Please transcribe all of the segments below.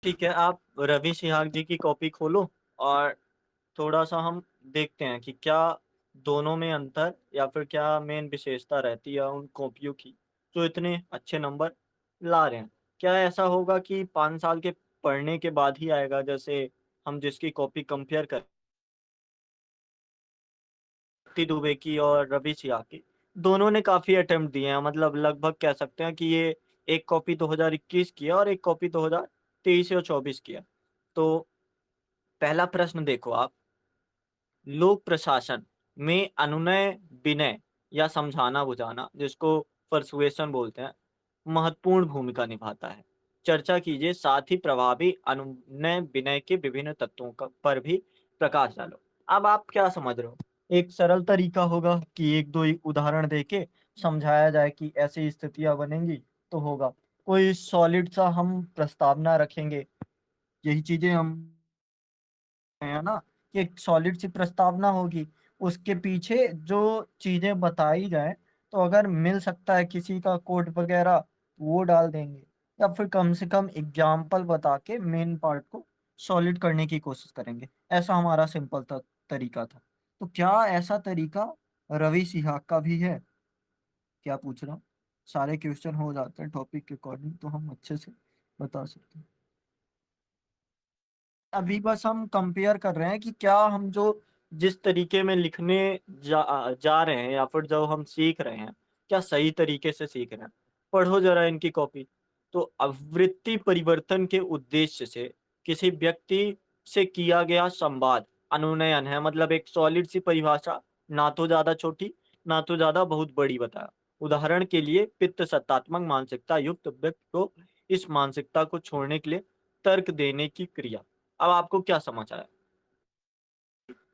ठीक है, आप रवि सिहाग जी की कॉपी खोलो और थोड़ा-सा हम देखते हैं कि क्या दोनों में अंतर या फिर क्या मेन विशेषता रहती है उन कॉपियों की, जो इतने अच्छे नंबर ला रहे हैं। क्या ऐसा होगा कि 5 साल के पढ़ने के बाद ही आएगा, जैसे हम जिसकी कॉपी कंपेयर करें टी दुबे की और रवि सियाह की, दोनों ने काफ़ी अटेम्प्ट दिए हैं, मतलब लगभग कह सकते हैं कि ये एक कॉपी 2021 की है और एक कॉपी 2023 या 24 की है। तो पहला प्रश्न देखो आप, लोक प्रशासन में अनुनय, विनय या समझाना-बुझाना, जिसको पर्सुएशन बोलते हैं, महत्वपूर्ण भूमिका निभाता है। चर्चा कीजिए, साथ ही प्रभावी अनुनय, विनय के विभिन्न तत्वों का पर भी प्रकाश डालो। अब आप क्या समझ रहे हो? एक सरल तरीका होगा कि 1-2 उदाहरण देके समझाया जाए कि ऐसी स्थितियाँ बनेंगी तो होगा। कोई सॉलिड सा हम प्रस्तावना रखेंगे, यही चीज़ें हम है ना, कि एक सॉलिड सी प्रस्तावना होगी, उसके पीछे जो चीज़ें बताई जाएँ, तो अगर मिल सकता है किसी का कोड वगैरह, वो डाल देंगे या फिर कम से कम एग्ज़ाम्पल बता के मेन पार्ट को सॉलिड करने की कोशिश करेंगे। ऐसा हमारा सिंपल तरीका था। तो क्या ऐसा तरीका रवि सिहाग का भी है? क्या पूछ रहा हूँ? सारे क्वेश्चन हो जाते हैं टॉपिक के अकॉर्डिंग, तो हम अच्छे से बता सकते हैं। अभी बस हम कंपेयर कर रहे हैं कि क्या हम जो जिस तरीके में लिखने जा रहे हैं या फिर जो हम सीख रहे हैं, क्या सही तरीके से सीख रहे हैं? पढ़ो ज़रा इनकी कॉपी। तो आवृत्ति परिवर्तन के उद्देश्य से किसी व्यक्ति से किया गया संवाद अनुनयन है, मतलब एक सॉलिड सी परिभाषा, ना तो ज़्यादा छोटी, ना तो ज़्यादा बहुत बड़ी बताया। उदाहरण के लिए पित्त सत्तात्मक मानसिकता युक्त व्यक्ति को इस मानसिकता को छोड़ने के लिए तर्क देने की क्रिया। अब आपको क्या समझ आया?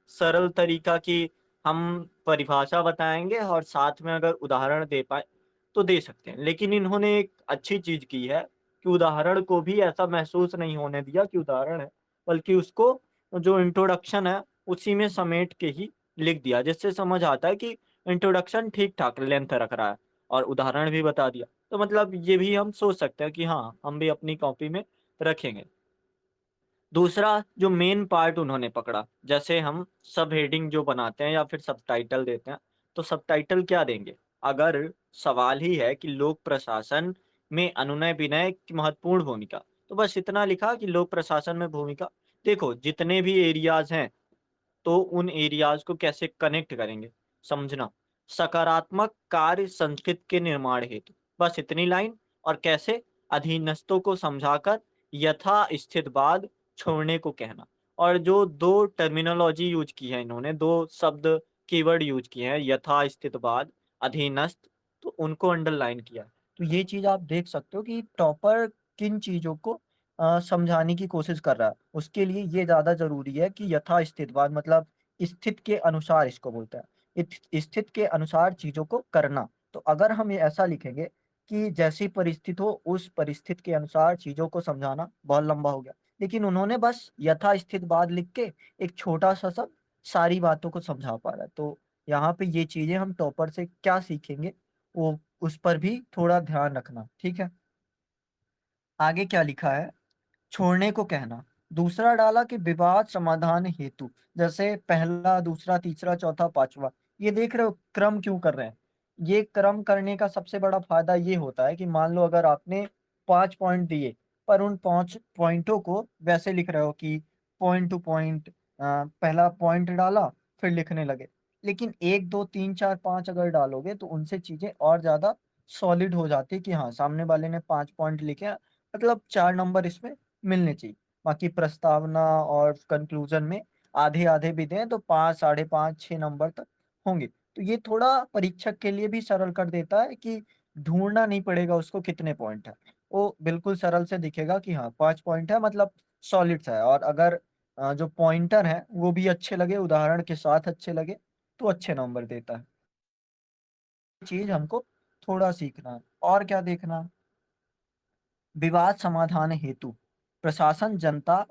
सरल तरीका कि हम परिभाषा बताएँगे और साथ में अगर उदाहरण दे पाएँ, तो दे सकते हैं। लेकिन इन्होंने एक अच्छी चीज़ की है कि उदाहरण को भी ऐसा महसूस नहीं होने दिया कि उदाहरण है, बल्कि उसको जो इंट्रोडक्शन है, उसी में समेट के ही लिख दिया, जिससे समझ आता है कि इंट्रोडक्शन ठीक-ठाक लेंथ रख रहा है और उदाहरण भी बता दिया। तो मतलब ये भी हम सोच सकते हैं कि हाँ, हम भी अपनी कॉपी में रखेंगे। दूसरा जो मेन पार्ट उन्होंने पकड़ा, जैसे हम सब हेडिंग जो बनाते हैं या फिर सबटाइटल देते हैं, तो सबटाइटल क्या देंगे? अगर सवाल ही है कि लोक प्रशासन में अनुनय-विनय की महत्वपूर्ण भूमिका, तो बस इतना लिखा कि लोक प्रशासन में भूमिका। देखो, जितने भी एरियाज़ हैं, तो उन एरियाज़ को कैसे कनेक्ट करेंगे, समझना। सकारात्मक कार्य संस्कृति के निर्माण हेतु, बस इतनी लाइन। और कैसे? अधीनस्थों को समझाकर यथास्थितवाद छोड़ने को कहना। और जो 2 टर्मिनोलॉजी यूज़ की है इन्होंने, 2 शब्द कीवर्ड यूज़ किए हैं, यथास्थितवाद, अधीनस्थ, तो उनको अंडरलाइन किया। तो ये चीज़ आप देख सकते हो कि टॉपर किन चीज़ों को समझाने की कोशिश कर रहा है। उसके लिए ये ज़्यादा ज़रूरी है कि यथास्थितवाद मतलब स्थिति के अनुसार इसको बोलते हैं। स्थिति के अनुसार चीज़ों को करना। तो अगर हम ये ऐसा लिखेंगे कि जैसी परिस्थिति हो उस परिस्थिति के अनुसार चीज़ों को समझाना, बहुत लंबा हो गया। लेकिन उन्होंने बस यथास्थितवाद लिख के एक छोटा-सा शब्द सारी बातों को समझा पा रहा है। तो यहाँ पे ये चीज़ें हम टॉपर से क्या सीखेंगे, वो उस पर भी थोड़ा ध्यान रखना, ठीक है? आगे क्या लिखा है? छोड़ने को कहना। दूसरा डाला कि विवाद समाधान हेतु, जैसे पहला, दूसरा, तीसरा, चौथा, पाँचवाँ। ये देख रहे हो क्रम क्यों कर रहे हैं? ये क्रम करने का सबसे बड़ा फ़ायदा ये होता है कि मान लो अगर आपने 5 पॉइंट दिए, पर उन 5 पॉइंटों को वैसे लिख रहे हो कि पॉइंट टू पॉइंट पहला पॉइंट डाला, फिर लिखने लगे। लेकिन 1, 2, 3, 4, 5 अगर डालोगे तो उनसे चीज़ें और ज़्यादा सॉलिड हो जाती है कि हाँ, सामने वाले ने 5 पॉइंट लिखे हैं, मतलब 4 नंबर इसमें मिलने चाहिए। बाकी प्रस्तावना और कंक्लूज़न में आधे-आधे भी दें तो 5, साढ़े 5, 6 नंबर तक होंगे। तो ये थोड़ा परीक्षक के लिए भी सरल कर देता है कि ढूँढना नहीं पड़ेगा उसको कितने पॉइंट हैं। वो बिल्कुल सरल से दिखेगा कि हाँ, 5 पॉइंट है मतलब सॉलिड सा है। और अगर जो पॉइंटर हैं वो भी अच्छे लगे, उदाहरण के साथ अच्छे लगे, तो अच्छे नंबर देता है। चीज़ हमको थोड़ा सीखना है। और क्या देखना है? विवाद समाधान हेतु प्रशासन जनता,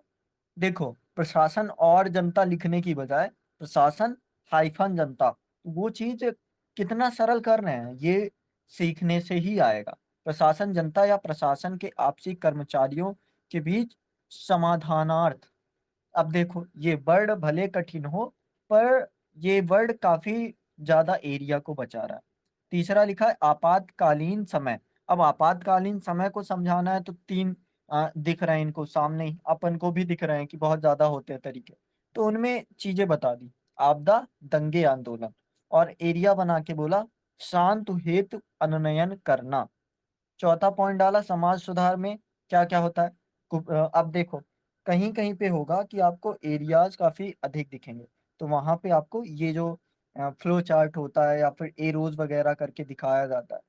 देखो प्रशासन और जनता लिखने की बजाय प्रशासन हाइफन जनता, वो चीज़ कितना सरल कर रहे हैं, ये सीखने से ही आएगा। प्रशासन जनता या प्रशासन के आपसी कर्मचारियों के बीच समाधानार्थ। अब देखो ये वर्ड भले कठिन हो, पर ये वर्ड काफी ज्यादा एरिया को बचा रहा है। तीसरा लिखा है आपातकालीन समय। अब आपातकालीन समय को समझाना है तो तीन दिख रहे हैं इनको सामने ही, अपन को भी दिख रहे हैं कि बहुत ज्यादा होते हैं तरीके। तो उनमें चीजें बता दी, आपदा, दंगे, आंदोलन। और एरिया बना के बोला शांत हेतु अनुनयन करना। चौथा पॉइंट डाला समाज सुधार में क्या क्या होता है। अब देखो कहीं कहीं पे होगा कि आपको एरियाज काफी अधिक दिखेंगे, तो वहां पे आपको ये जो फ्लो चार्ट होता है या फिर एरोज वगैरह करके दिखाया जाता है,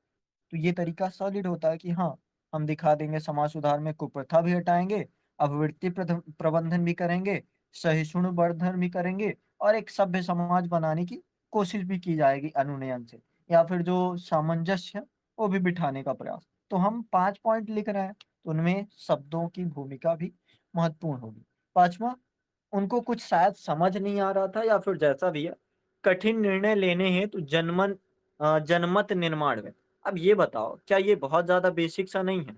तो ये तरीका सॉलिड होता है कि हाँ हम दिखा देंगे समाज सुधार में कुप्रथा भी हटाएंगे, अभिवृत्ति प्रबंधन भी करेंगे, सहिष्णु वर्धन भी करेंगे, और एक सभ्य समाज बनाने की कोशिश भी की जाएगी अनुनयन से, या फिर जो सामंजस्य है वो भी बिठाने का प्रयास। तो हम 5 पॉइंट लिख रहे हैं, तो उनमें शब्दों की भूमिका भी महत्वपूर्ण होगी। पांचवा, उनको कुछ शायद समझ नहीं आ रहा था या फिर जैसा भी है, कठिन निर्णय लेने हैं तो जनमत निर्माण में। अब ये बताओ क्या ये बहुत ज्यादा बेसिक सा नहीं है?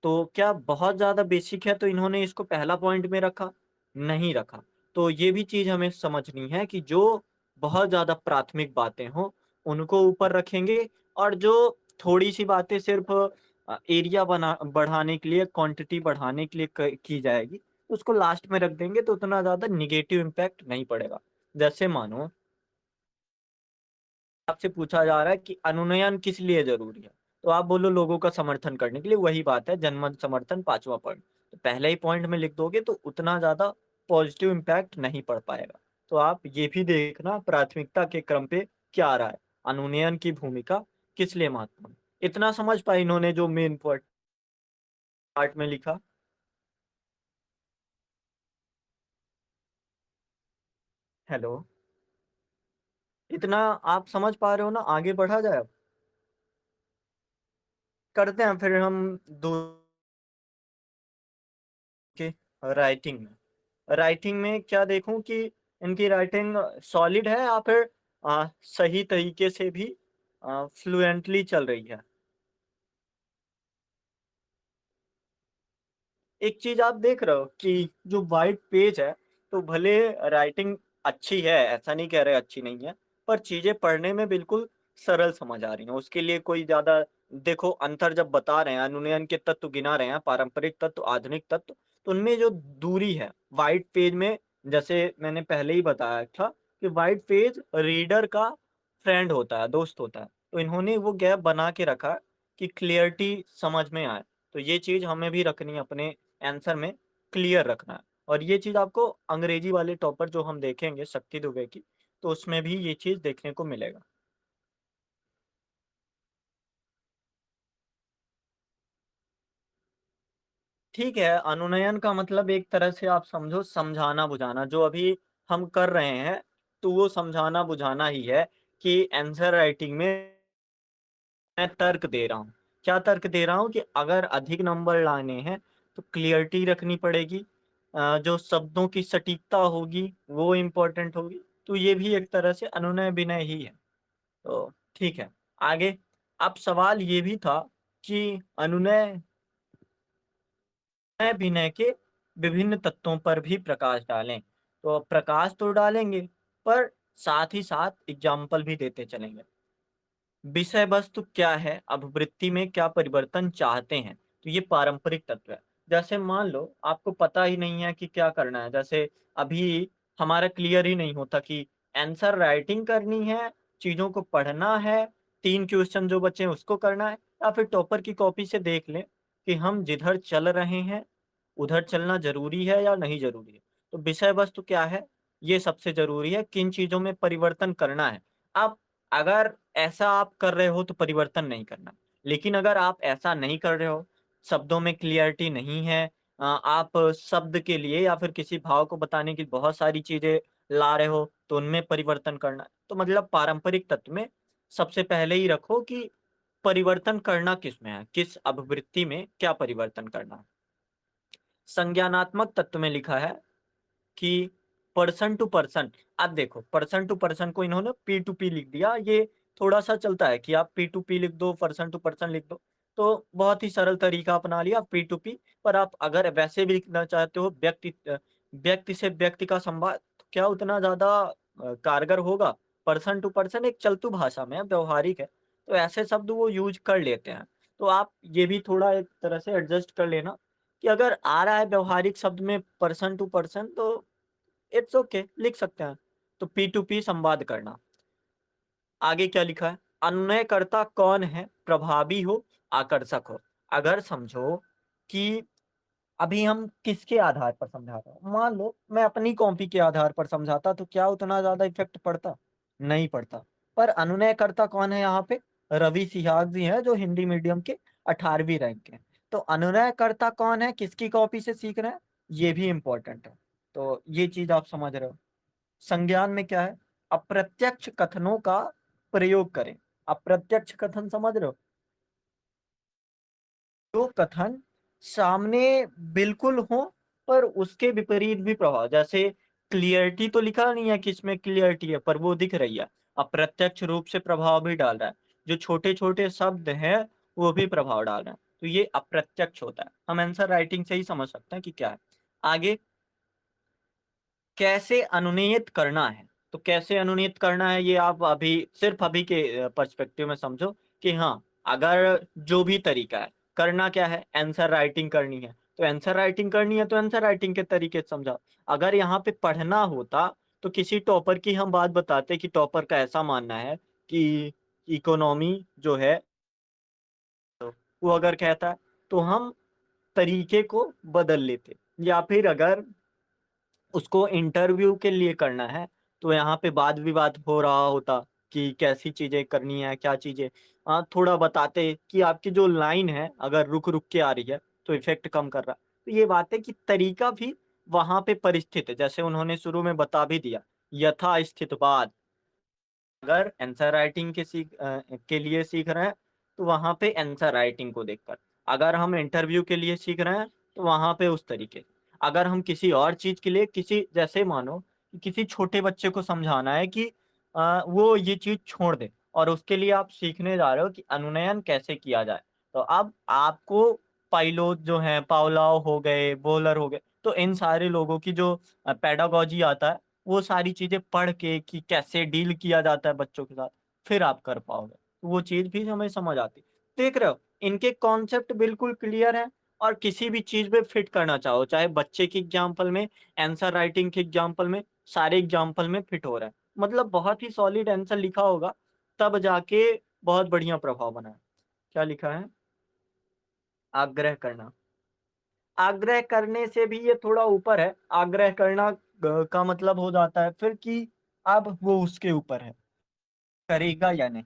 तो क्या बहुत ज्यादा बेसिक है तो इन्होंने इसको पहला पॉइंट में रखा? नहीं रखा। तो ये भी चीज हमें समझनी है कि जो बहुत ज्यादा प्राथमिक बातें हो उनको ऊपर रखेंगे, और जो थोड़ी सी बातें सिर्फ एरिया बना बढ़ाने के लिए, क्वांटिटी बढ़ाने के लिए की जाएगी, उसको लास्ट में रख देंगे तो उतना ज्यादा निगेटिव इम्पैक्ट नहीं पड़ेगा। जैसे मानो आपसे पूछा जा रहा है कि अनुनयन किस लिए जरूरी है, तो आप बोलो लोगों का समर्थन करने के लिए। वही बात है जनमत समर्थन, पांचवा पॉइंट। तो पहले ही पॉइंट में लिख दोगे तो उतना ज्यादा पॉजिटिव इम्पैक्ट नहीं पड़ पाएगा। तो आप ये भी देखना प्राथमिकता के क्रम पे क्या आ रहा है, अनुनयन की भूमिका किस लिए महत्वपूर्ण। इतना समझ पाए इन्होंने जो मेन पॉइंट पार्ट में लिखा? हेलो, इतना आप समझ पा रहे हो ना? आगे बढ़ा जाए अब, करते हैं फिर हम दो के राइटिंग में। राइटिंग में क्या देखूं कि इनकी राइटिंग सॉलिड है या फिर सही तरीके से भी फ्लुएंटली चल रही है। एक चीज आप देख रहे हो कि जो वाइट पेज है, तो भले राइटिंग अच्छी है, ऐसा नहीं कह रहे अच्छी नहीं है, पर चीजें पढ़ने में बिल्कुल सरल समझ आ रही हैं। उसके लिए कोई ज्यादा देखो अंतर जब बता रहे हैं, अनुनयन के तत्व गिना रहे हैं, पारंपरिक तत्व, आधुनिक तत्व, तो उनमें जो दूरी है वाइट पेज में, जैसे मैंने पहले ही बताया था कि वाइट पेज रीडर का फ्रेंड होता है, दोस्त होता है, तो इन्होंने वो गैप बना के रखा है कि क्लियरिटी समझ में आए। तो ये चीज हमें भी रखनी है अपने आंसर में, क्लियर रखना है। और ये चीज आपको अंग्रेजी वाले टॉपर जो हम देखेंगे शक्ति दुबे की, तो उसमें भी ये चीज देखने को मिलेगा। ठीक है, अनुनयन का मतलब एक तरह से आप समझो समझाना बुझाना, जो अभी हम कर रहे हैं, तो वो समझाना बुझाना ही है कि आंसर राइटिंग में मैं तर्क दे रहा हूँ। क्या तर्क दे रहा हूँ कि अगर अधिक नंबर लाने हैं तो क्लियरिटी रखनी पड़ेगी, जो शब्दों की सटीकता होगी वो इम्पोर्टेंट होगी। तो ये भी एक तरह से अनुनय विनय ही है। तो ठीक है, आगे। अब सवाल ये भी था कि अनुनय विनय के विभिन्न तत्वों पर भी प्रकाश डालें। तो प्रकाश तो डालेंगे, पर साथ ही साथ एग्जाम्पल भी देते चलेंगे। विषय वस्तु क्या है, अभिवृत्ति में क्या परिवर्तन चाहते हैं, तो ये पारंपरिक तत्व है। जैसे मान लो आपको पता ही नहीं है कि क्या करना है, जैसे अभी हमारा क्लियर ही नहीं होता कि आंसर राइटिंग करनी है, चीजों को पढ़ना है, 3 क्वेश्चन जो बचे हैं उसको करना है, या फिर टॉपर की कॉपी से देख लें कि हम जिधर चल रहे हैं उधर चलना जरूरी है या नहीं जरूरी है। तो विषय वस्तु क्या है, ये सबसे जरूरी है, किन चीजों में परिवर्तन करना है। आप अगर ऐसा आप कर रहे हो तो परिवर्तन नहीं करना, लेकिन अगर आप ऐसा नहीं कर रहे हो, शब्दों में क्लियरिटी नहीं है, आप शब्द के लिए या फिर किसी भाव को बताने की बहुत सारी चीजें ला रहे हो, तो उनमें परिवर्तन करना है। तो मतलब पारंपरिक तत्व में सबसे पहले ही रखो कि परिवर्तन करना किस में है, किस अभिवृत्ति में क्या परिवर्तन करना है। संज्ञानात्मक तत्व में लिखा है कि पर्सन टू पर्सन। अब देखो पर्सन टू पर्सन को इन्होंने पी टू पी लिख दिया, ये थोड़ा सा चलता है कि आप पी टू पी लिख दो, पर्सन टू पर्सन लिख दो, तो बहुत ही सरल तरीका अपना लिया पी टू पी। पर आप अगर वैसे भी लिखना चाहते हो व्यक्ति से व्यक्ति का संवाद, तो क्या उतना ज़्यादा कारगर होगा? पर्सन टू पर्सन एक चलतू भाषा में है, व्यवहारिक है, तो ऐसे शब्द वो यूज़ कर लेते हैं। तो आप ये भी थोड़ा एक तरह से एडजस्ट कर लेना कि अगर आ रहा है व्यवहारिक शब्द में पर्सन टू पर्सन, तो इट्स ओके, लिख सकते हैं। तो पी टू पी संवाद करना। आगे क्या लिखा है? अनुनयकर्ता कौन है? प्रभावी हो, आकर्षक हो। अगर समझो कि अभी हम किसके आधार पर समझा रहे हैं? मान लो मैं अपनी कॉपी के आधार पर समझाता, तो क्या उतना ज़्यादा इफ़ेक्ट पड़ता? नहीं पड़ता। पर अनुनयकर्ता कौन है यहाँ पे? रवि सिहाग जी हैं, जो हिंदी मीडियम के 18वीं रैंक के हैं। तो अनुनयकर्ता कौन है? किसकी कॉपी से सीख रहे हैं? ये भी इम्पोर्टेंट है। तो ये चीज़ आप समझ रहे हो। संज्ञान में क्या है? अप्रत्यक्ष कथनों का प्रयोग करें। अप्रत्यक्ष कथन समझ रहे हो? जो कथन सामने बिल्कुल हो, पर उसके विपरीत भी प्रभाव, जैसे क्लियरिटी तो लिखा नहीं है कि इसमें क्लियरिटी है, पर वो दिख रही है, अप्रत्यक्ष रूप से प्रभाव भी डाल रहा है। जो छोटे छोटे शब्द हैं, वो भी प्रभाव डाल रहे हैं, तो ये अप्रत्यक्ष होता है। हम आंसर राइटिंग से ही समझ सकते हैं कि क्या है। आगे, कैसे अनुनियत करना है? तो कैसे अनुनियत करना है, ये आप अभी सिर्फ अभी के पर्सपेक्टिव में समझो कि हाँ, अगर जो भी तरीका है, करना क्या है? आंसर राइटिंग करनी है, तो आंसर राइटिंग करनी है तो आंसर राइटिंग के तरीके से समझाओ। अगर यहाँ पे पढ़ना होता, तो किसी टॉपर की हम बात बताते कि टॉपर का ऐसा मानना है कि इकोनॉमी जो है, वो अगर कहता है, तो हम तरीके को बदल लेते। या फिर अगर उसको इंटरव्यू के लिए करना है, तो यहाँ पे वाद विवाद हो रहा होता कि कैसी चीजें करनी है, क्या चीजें, थोड़ा बताते कि आपकी जो लाइन है अगर रुक रुक के आ रही है, तो इफेक्ट कम कर रहा है। तो ये बात है कि तरीका भी वहां पे परिस्थित है, जैसे उन्होंने शुरू में बता भी दिया, यथा स्थितवाद। अगर आंसर राइटिंग के लिए सीख रहे हैं, तो वहां पे आंसर राइटिंग को देखकर। अगर हम इंटरव्यू के लिए सीख रहे हैं, तो वहां पे उस तरीके। अगर हम किसी और चीज के लिए, किसी जैसे मानो कि किसी छोटे बच्चे को समझाना है कि वो ये चीज छोड़ दे, और उसके लिए आप सीखने जा रहे हो कि अनुनयन कैसे किया जाए। तो अब आपको पाइलोट जो है, पावलाव हो गए, बोलर हो गए, तो इन सारे लोगों की जो पेडागोजी आता है, वो सारी चीजें पढ़ के कि कैसे डील किया जाता है बच्चों के साथ, फिर आप कर पाओगे। तो वो चीज भी हमें समझ आती। देख रहे हो, इनके कॉन्सेप्ट बिल्कुल क्लियर है। और किसी भी चीज पे फिट करना चाहो, चाहे बच्चे की एग्जाम्पल में, आंसर राइटिंग के एग्जाम्पल में, सारे एग्जाम्पल में फिट हो रहा है। मतलब बहुत ही सॉलिड आंसर लिखा होगा, तब जाके बहुत बढ़िया प्रभाव बना है। क्या लिखा है? आग्रह करना। आग्रह करने से भी ये थोड़ा ऊपर है। आग्रह करना का मतलब हो जाता है फिर कि अब वो उसके ऊपर है, करेगा या नहीं।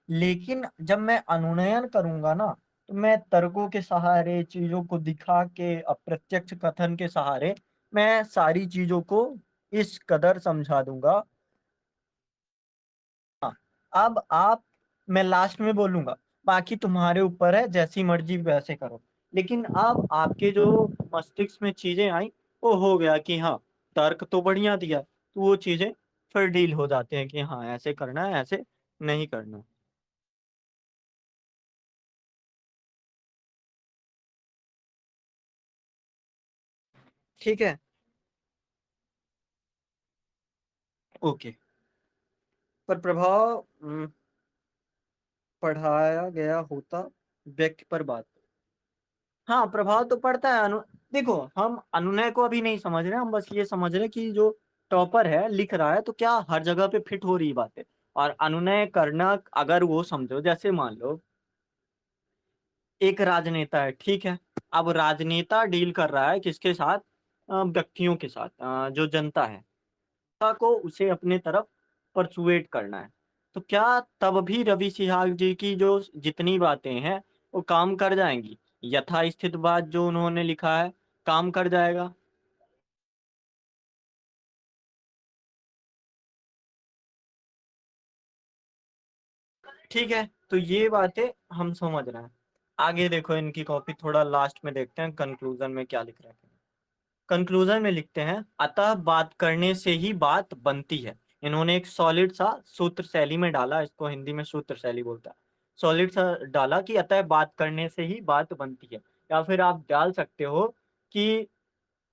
लेकिन जब मैं अनुनयन करूंगा ना, तो मैं तर्कों के सहारे, चीजों को दिखा के, अप्रत्यक्ष कथन के सहारे, मैं सारी चीजों को इस कदर समझा दूंगा। हाँ, अब आप, मैं लास्ट में बोलूंगा, बाकी तुम्हारे ऊपर है, जैसी मर्जी वैसे करो। लेकिन अब आपके जो मस्तिष्क में चीजें आई, वो हो गया कि हाँ, तर्क तो बढ़िया दिया, तो वो चीजें फिर डील हो जाते हैं कि हाँ, ऐसे करना है, ऐसे नहीं करना। ठीक है। ओके। पर प्रभाव पढ़ाया गया होता व्यक्ति पर बात। हाँ, प्रभाव तो पड़ता है। देखो, हम अनुनय को अभी नहीं समझ रहे, हम बस ये समझ रहे कि जो टॉपर है लिख रहा है, तो क्या हर जगह पे फिट हो रही बात है। और अनुनय करना, अगर वो समझो, जैसे मान लो एक राजनेता है, ठीक है। अब राजनेता डील कर रहा है किसके साथ? व्यक्तियों के साथ, जो जनता है, जनता को उसे अपने तरफ परसुएट करना है। तो क्या तब भी रवि सिहाग जी की जो जितनी बातें हैं, वो काम कर जाएंगी? यथास्थित बात जो उन्होंने लिखा है, काम कर जाएगा। ठीक है, तो ये बातें हम समझ रहे हैं। आगे देखो, इनकी कॉपी थोड़ा लास्ट में देखते हैं, कंक्लूजन में क्या लिख रहे हैं। कंक्लूजन में लिखते हैं, अतः बात करने से ही बात बनती है। इन्होंने एक सॉलिड सा सूत्र शैली में डाला, इसको हिंदी में सूत्र शैली बोलता है। सॉलिड सा डाला कि अतः बात करने से ही बात बनती है। या फिर आप डाल सकते हो कि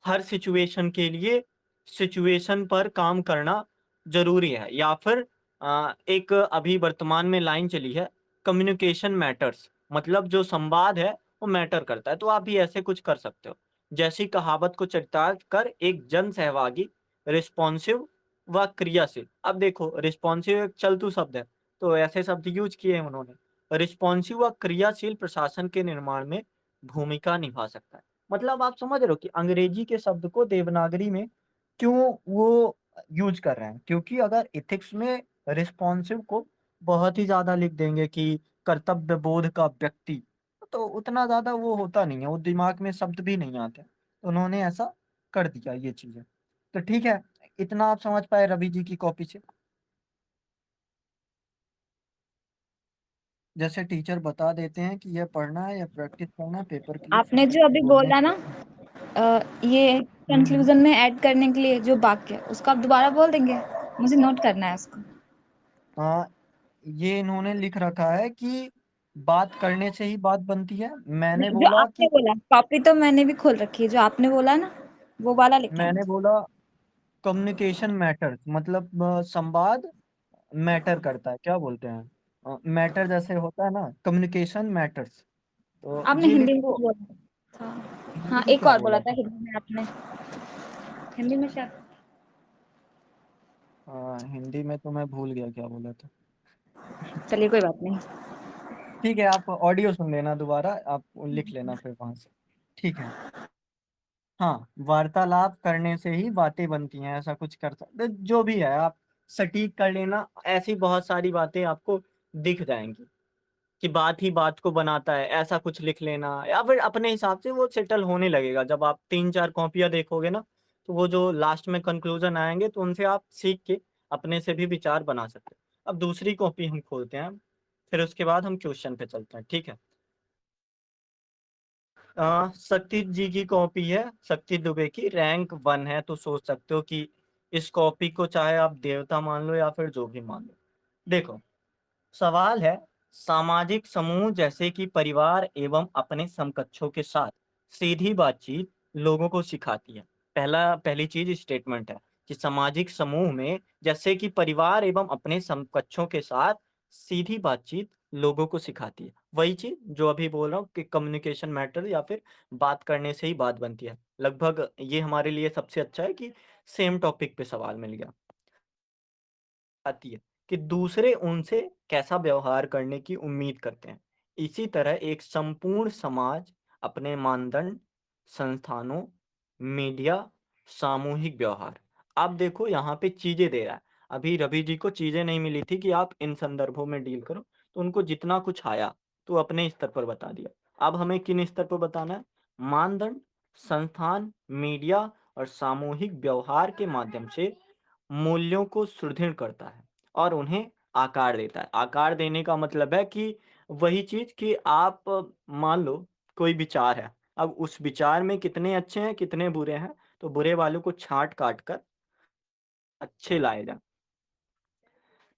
हर सिचुएशन के लिए सिचुएशन पर काम करना ज़रूरी है। या फिर एक अभी वर्तमान में लाइन चली है, कम्युनिकेशन मैटर्स, मतलब जो संवाद है वो मैटर करता है। तो आप भी ऐसे कुछ कर सकते हो। जैसी कहावत को चरितार्थ कर एक जन सहभागी, रिस्पॉन्सिव व क्रियाशील। अब देखो रिस्पॉन्सिव एक चलतू शब्द है, तो ऐसे शब्द यूज़ किए हैं उन्होंने। रिस्पॉन्सिव व क्रियाशील प्रशासन के निर्माण में भूमिका निभा सकता है। मतलब आप समझ रहे हो कि अंग्रेजी के शब्द को देवनागरी में क्यों वो यूज़ कर रहे हैं? क्योंकि अगर एथिक्स में रिस्पॉन्सिव को बहुत ही ज़्यादा लिख देंगे कि कर्तव्य बोध का व्यक्ति, तो उतना ज़्यादा वो होता नहीं है, वो दिमाग में शब्द भी नहीं आते। तो उन्होंने ऐसा कर दिया ये चीज़ें। तो ठीक है, इतना आप समझ पाए रवि जी की कॉपी से? जैसे टीचर बता देते हैं कि ये पढ़ना है या प्रैक्टिस करना है पेपर के लिए, फिर आपने से जो अभी बोलने बोला ना, के ये हुँ। कंक्लूजन में ऐड करने के लिए जो वाक्य, उसको आप दोबारा बोल देंगे? मुझे नोट करना है उसको। हाँ, ये इन्होंने लिख रखा है कि बात करने से ही बात बनती है। मैंने नहीं, जो बोला आपने कि बोला, कॉपी तो मैंने भी खोल रखी है, जो आपने बोला ना वो वाला लिखना है मैंने मुझे। बोला कम्युनिकेशन मैटर्स, मतलब संवाद मैटर करता है, क्या बोलते हैं? मैटर जैसे होता है ना, कम्युनिकेशन मैटर्स, तो आपने ये हिंदी में लिखो। कुछ बोला था। हिंदी हाँ, में एक क्या और बोला बोला था था? हिंदी में आपने। हिंदी में शायद हिंदी में तो मैं भूल गया क्या बोला था। चलिए कोई बात नहीं। ठीक है, आप ऑडियो सुन लेना दोबारा, आप लिख लेना फिर वहां से। ठीक है। हाँ, वार्तालाप करने से ही बातें बनती हैं, ऐसा कुछ कर सकते, जो भी है आप सटीक कर लेना। ऐसी बहुत सारी बातें आपको दिख जाएंगी कि बात ही बात को बनाता है, ऐसा कुछ लिख लेना, या फिर अपने हिसाब से वो सेटल होने लगेगा। जब आप 3-4 कॉपियाँ देखोगे ना, तो वो जो लास्ट में कंक्लूजन आएँगे, तो उनसे आप सीख के अपने से भी विचार बना सकते हैं। अब दूसरी कॉपी हम खोलते हैं, फिर उसके बाद हम क्वेश्चन पे चलते हैं, ठीक है? शक्ति जी की कॉपी है, शक्ति दुबे की, रैंक 1 है, तो सोच सकते हो कि इस कॉपी को चाहे आप देवता मान लो या फिर जो भी मान लो। देखो, सवाल है, सामाजिक समूह जैसे कि परिवार एवं अपने समकक्षों के साथ सीधी बातचीत लोगों को सिखाती है। पहली चीज स्टेटमेंट है कि सामाजिक समूह में जैसे कि परिवार एवं अपने समकक्षों के साथ सीधी बातचीत लोगों को सिखाती है। वही चीज जो अभी बोल रहा हूँ कि कम्युनिकेशन मैटर, या फिर बात करने से ही बात बनती है। लगभग ये हमारे लिए सबसे अच्छा है कि सेम टॉपिक पे सवाल मिल गया। आती है कि दूसरे उनसे कैसा व्यवहार करने की उम्मीद करते हैं। इसी तरह एक संपूर्ण समाज अपने मानदंड, संस्थानों, मीडिया, सामूहिक व्यवहार। आप देखो यहाँ पे चीजें दे रहा है। अभी रवि जी को चीजें नहीं मिली थी कि आप इन संदर्भों में डील करो, तो उनको जितना कुछ आया तो अपने स्तर पर बता दिया। अब हमें किन स्तर पर बताना है? मानदंड, संस्थान, मीडिया और सामूहिक व्यवहार के माध्यम से मूल्यों को सुदृढ़ करता है और उन्हें आकार देता है। आकार देने का मतलब है कि वही चीज़ कि आप मान लो कोई विचार है, अब उस विचार में कितने अच्छे हैं, कितने बुरे हैं, तो बुरे वालों को छाँट-काट कर अच्छे लाए जाएँ।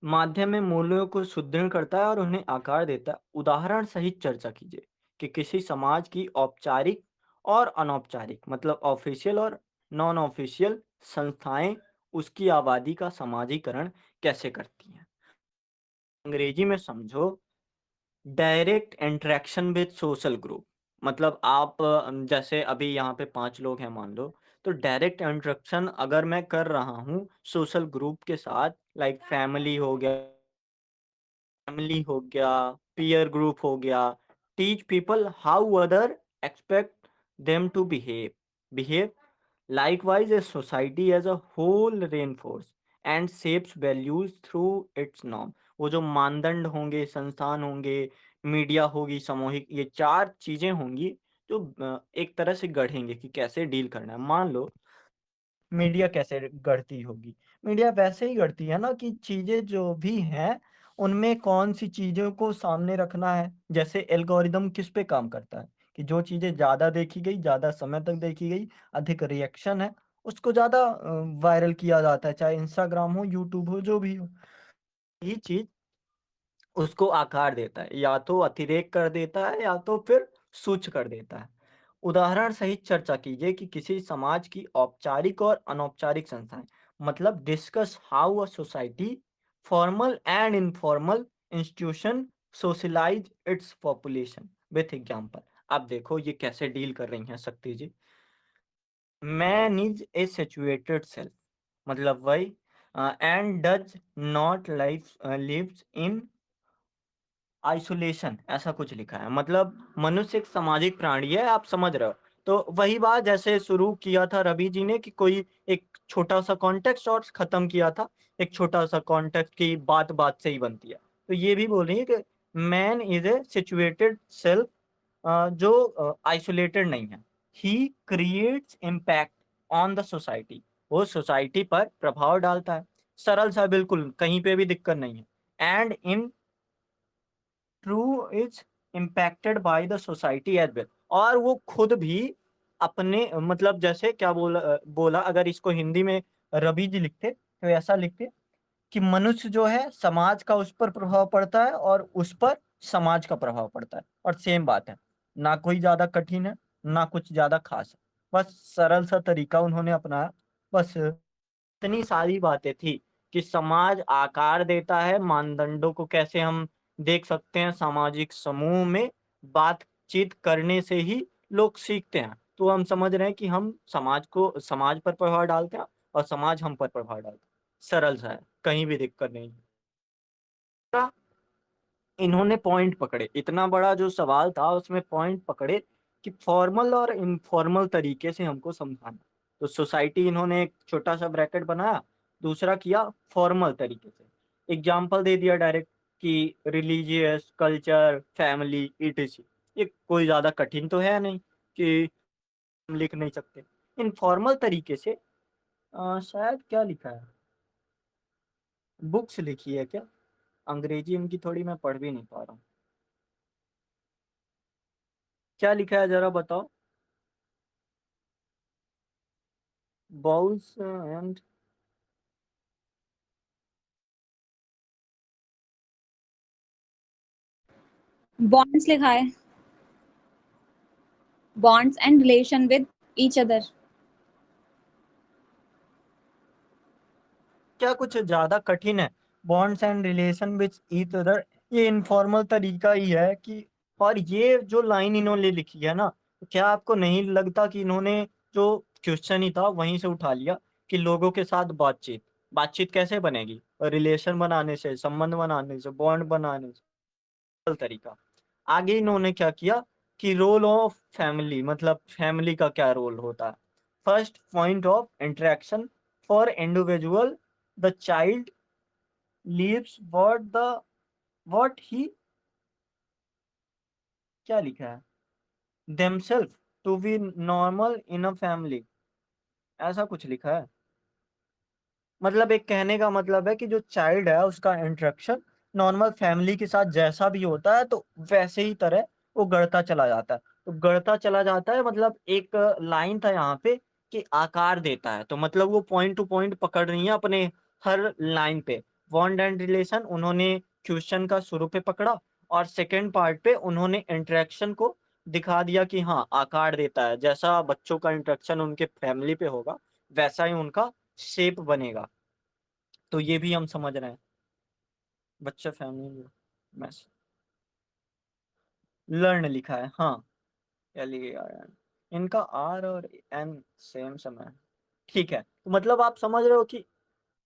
माध्यम में मूल्यों को सुदृढ़ करता है और उन्हें आकार देता है। उदाहरण सहित चर्चा कीजिए कि किसी समाज की औपचारिक और अनौपचारिक, मतलब ऑफिशियल और नॉन ऑफिशियल संस्थाएं उसकी आबादी का समाजीकरण कैसे करती हैं। अंग्रेजी में समझो, direct interaction with social group, मतलब आप जैसे अभी यहाँ पे 5 लोग हैं मान लो, तो डायरेक्ट इंटरेक्शन अगर मैं कर रहा हूँ सोशल ग्रुप के साथ, लाइक फैमिली हो गया, पीयर ग्रुप हो गया, teach people how other expect them to behave likewise a society as a whole reinforce and shapes values through its norm। वो जो मानदंड होंगे, संस्थान होंगे, मीडिया होगी, सामूहिक, ये 4 चीजें होंगी जो एक तरह से गढ़ेंगे कि कैसे डील करना है। मान लो मीडिया कैसे गढ़ती होगी? मीडिया वैसे ही गढ़ती है ना कि चीज़ें जो भी हैं, उनमें कौन-सी चीज़ों को सामने रखना है। जैसे एल्गोरिदम किस पे काम करता है कि जो चीज़ें ज़्यादा देखी गई, ज़्यादा समय तक देखी गई, अधिक रिएक्शन है, उसको ज़्यादा वायरल किया जाता है, चाहे इंस्टाग्राम हो, यूट्यूब हो, जो भी हो। यही चीज़ उसको आकार देता है, या तो अतिरेक कर देता है या तो फिर सूक्ष्म कर देता है। उदाहरण सहित चर्चा कीजिए कि किसी समाज की औपचारिक और अनौपचारिक संस्थाएं, मतलब discuss how a society, formal and informal institution socialize its population with example. अब देखो ये कैसे डील कर रही हैं Shakti ji. Man is a situated self, मतलब वही, and does not life lives in isolation, ऐसा कुछ लिखा है। मतलब मनुष्य एक सामाजिक प्राणी है, आप समझ रहे हो। तो वही बात जैसे शुरू किया था रवि जी ने कि कोई एक छोटा सा कॉन्टेक्स्ट और खत्म किया था, एक छोटा सा कॉन्टेक्स्ट की बात बात से ही बनती है। तो ये भी बोल रही है कि man is a situated self, जो आइसोलेटेड नहीं है। He creates impact on the society, वो सोसाइटी पर प्रभाव डालता है। सरल सा, बिल्कुल कहीं पे भी दिक्कत नहीं है। And in turn is impacted by the society as well, और वो खुद भी अपने, मतलब जैसे क्या बोला, अगर इसको हिंदी में रवि जी लिखते तो ऐसा लिखते कि मनुष्य जो है समाज का उस पर प्रभाव पड़ता है और उस पर समाज का प्रभाव पड़ता है, और सेम बात है। ना कोई ज्यादा कठिन है, ना कुछ ज्यादा खास है, बस सरल सा तरीका उन्होंने अपनाया। बस इतनी सारी बातें थी कि समाज आकार देता है, मानदंडों को कैसे हम देख सकते हैं। सामाजिक समूह में बातचीत करने से ही लोग सीखते हैं। तो हम समझ रहे हैं कि हम समाज पर प्रभाव डालते हैं और समाज हम पर प्रभाव डालता है। सरल सा है, कहीं भी दिक्कत नहीं। इन्होंने पॉइंट पकड़े, इतना बड़ा जो सवाल था उसमें पॉइंट पकड़े कि फॉर्मल और इनफॉर्मल तरीके से हमको समझाना। तो सोसाइटी इन्होंने एक छोटा सा ब्रैकेट बनाया, दूसरा किया फॉर्मल तरीके से, एग्जाम्पल दे दिया डायरेक्ट कि रिलीजियस, कल्चर, फैमिली, इटीसी। ये कोई ज्यादा कठिन तो है नहीं कि हम लिख नहीं सकते। इनफॉर्मल तरीके से शायद क्या लिखा है, बुक्स लिखी है क्या, अंग्रेजी इनकी थोड़ी मैं पढ़ भी नहीं पा रहा हूँ। क्या लिखा है जरा बताओ। balls and बॉन्ड्स लिखा है, bonds and relation with each other. क्या कुछ ज्यादा कठिन है? Bonds and relation with each other, ये इनफॉर्मल तरीका ही है कि, और ये जो लाइन इन्होंने लिखी है ना, तो क्या आपको नहीं लगता कि इन्होंने जो क्वेश्चन ही था वहीं से उठा लिया कि लोगों के साथ बातचीत, बातचीत कैसे बनेगी, रिलेशन बनाने से, संबंध बनाने से, बॉन्ड बनाने से, सरल तरीका। आगे इन्होंने क्या किया कि रोल ऑफ फैमिली, मतलब फैमिली का क्या रोल होता है। First point of interaction for individual, the child leaves what he, क्या लिखा है, themselves to be normal in a family, ऐसा कुछ लिखा है। मतलब एक कहने का मतलब है कि जो चाइल्ड है उसका इंटरेक्शन नॉर्मल फैमिली के साथ जैसा भी होता है, तो वैसे ही तरह वो गढ़ता चला जाता है। तो गढ़ता चला जाता है, मतलब एक लाइन था यहाँ पे कि आकार देता है, तो मतलब वो पॉइंट टू पॉइंट पकड़ रही है अपने हर लाइन पे। बॉन्ड एंड रिलेशन उन्होंने क्वेश्चन का शुरू पे पकड़ा, और सेकेंड पार्ट पे उन्होंने इंटरेक्शन को दिखा दिया कि हाँ आकार देता है, जैसा बच्चों का इंटरेक्शन उनके फैमिली पे होगा वैसा ही उनका शेप बनेगा। तो ये भी हम समझ रहे हैं। बच्चा फैमिली में लर्न लिखा है, हाँ, LEARN। इनका आर और एन सेम समय है। ठीक है, तो मतलब आप समझ रहे हो कि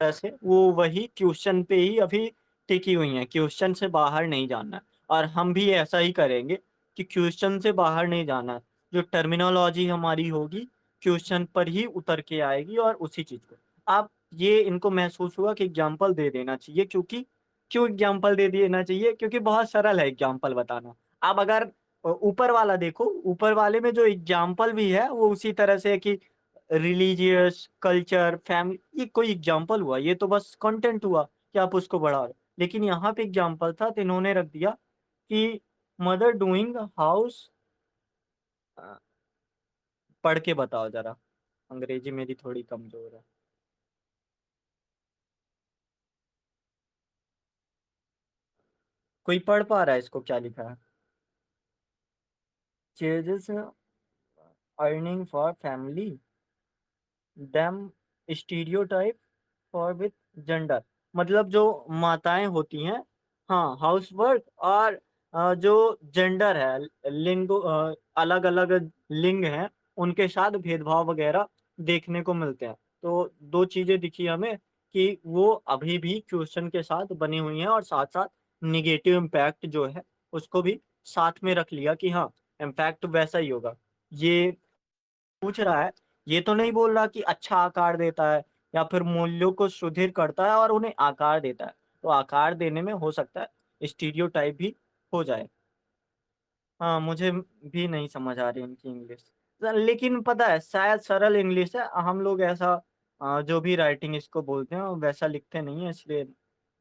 ऐसे वो वही क्वेश्चन पे ही अभी टिकी हुई हैं, क्वेश्चन से बाहर नहीं जाना है। और हम भी ऐसा ही करेंगे कि क्वेश्चन से बाहर नहीं जाना है। जो टर्मिनोलॉजी हमारी होगी क्वेश्चन पर ही उतर के आएगी, और उसी चीज को आप, ये इनको महसूस हुआ कि एग्जाम्पल दे देना चाहिए, क्योंकि क्यों एग्जाम्पल दे देना चाहिए, क्योंकि बहुत सरल है एग्जाम्पल बताना। अब अगर ऊपर वाला देखो, ऊपर वाले में जो एग्जाम्पल भी है वो उसी तरह से है कि रिलीजियस, कल्चर, फैमिली, ये कोई एग्जाम्पल हुआ, ये तो बस कंटेंट हुआ कि आप उसको बढ़ा रहे हो। लेकिन यहाँ पे एग्जाम्पल था तो इन्होंने रख दिया कि मदर डूइंग हाउस, पढ़ के बताओ जरा, अंग्रेजी मेरी थोड़ी कमजोर है। कोई पढ़ पा रहा है इसको क्या लिखा है? Ceases earning for family, dam stereotype for with gender. मतलब जो माताएं होती हैं, हाँ, हाउसवर्क और जो जेंडर है, लिंग, अलग अलग लिंग हैं, उनके साथ भेदभाव वगैरह देखने को मिलते हैं। तो दो चीजें दिखी हमें कि वो अभी भी क्वेश्चन के साथ बनी हुई हैं, और साथ साथ निगेटिव इम्पैक्ट जो है उसको भी साथ में रख लिया कि हाँ, इम्पैक्ट वैसा ही होगा। ये पूछ रहा है, ये तो नहीं बोल रहा कि अच्छा आकार देता है या फिर मूल्यों को सुदृढ़ करता है और उन्हें आकार देता है। तो आकार देने में हो सकता है स्टीरियोटाइप भी हो जाए। हाँ, मुझे भी नहीं समझ आ रही इनकी इंग्लिश, लेकिन पता है शायद सरल इंग्लिश है। हम लोग ऐसा जो भी राइटिंग इसको बोलते हैं वैसा लिखते नहीं है, इसलिए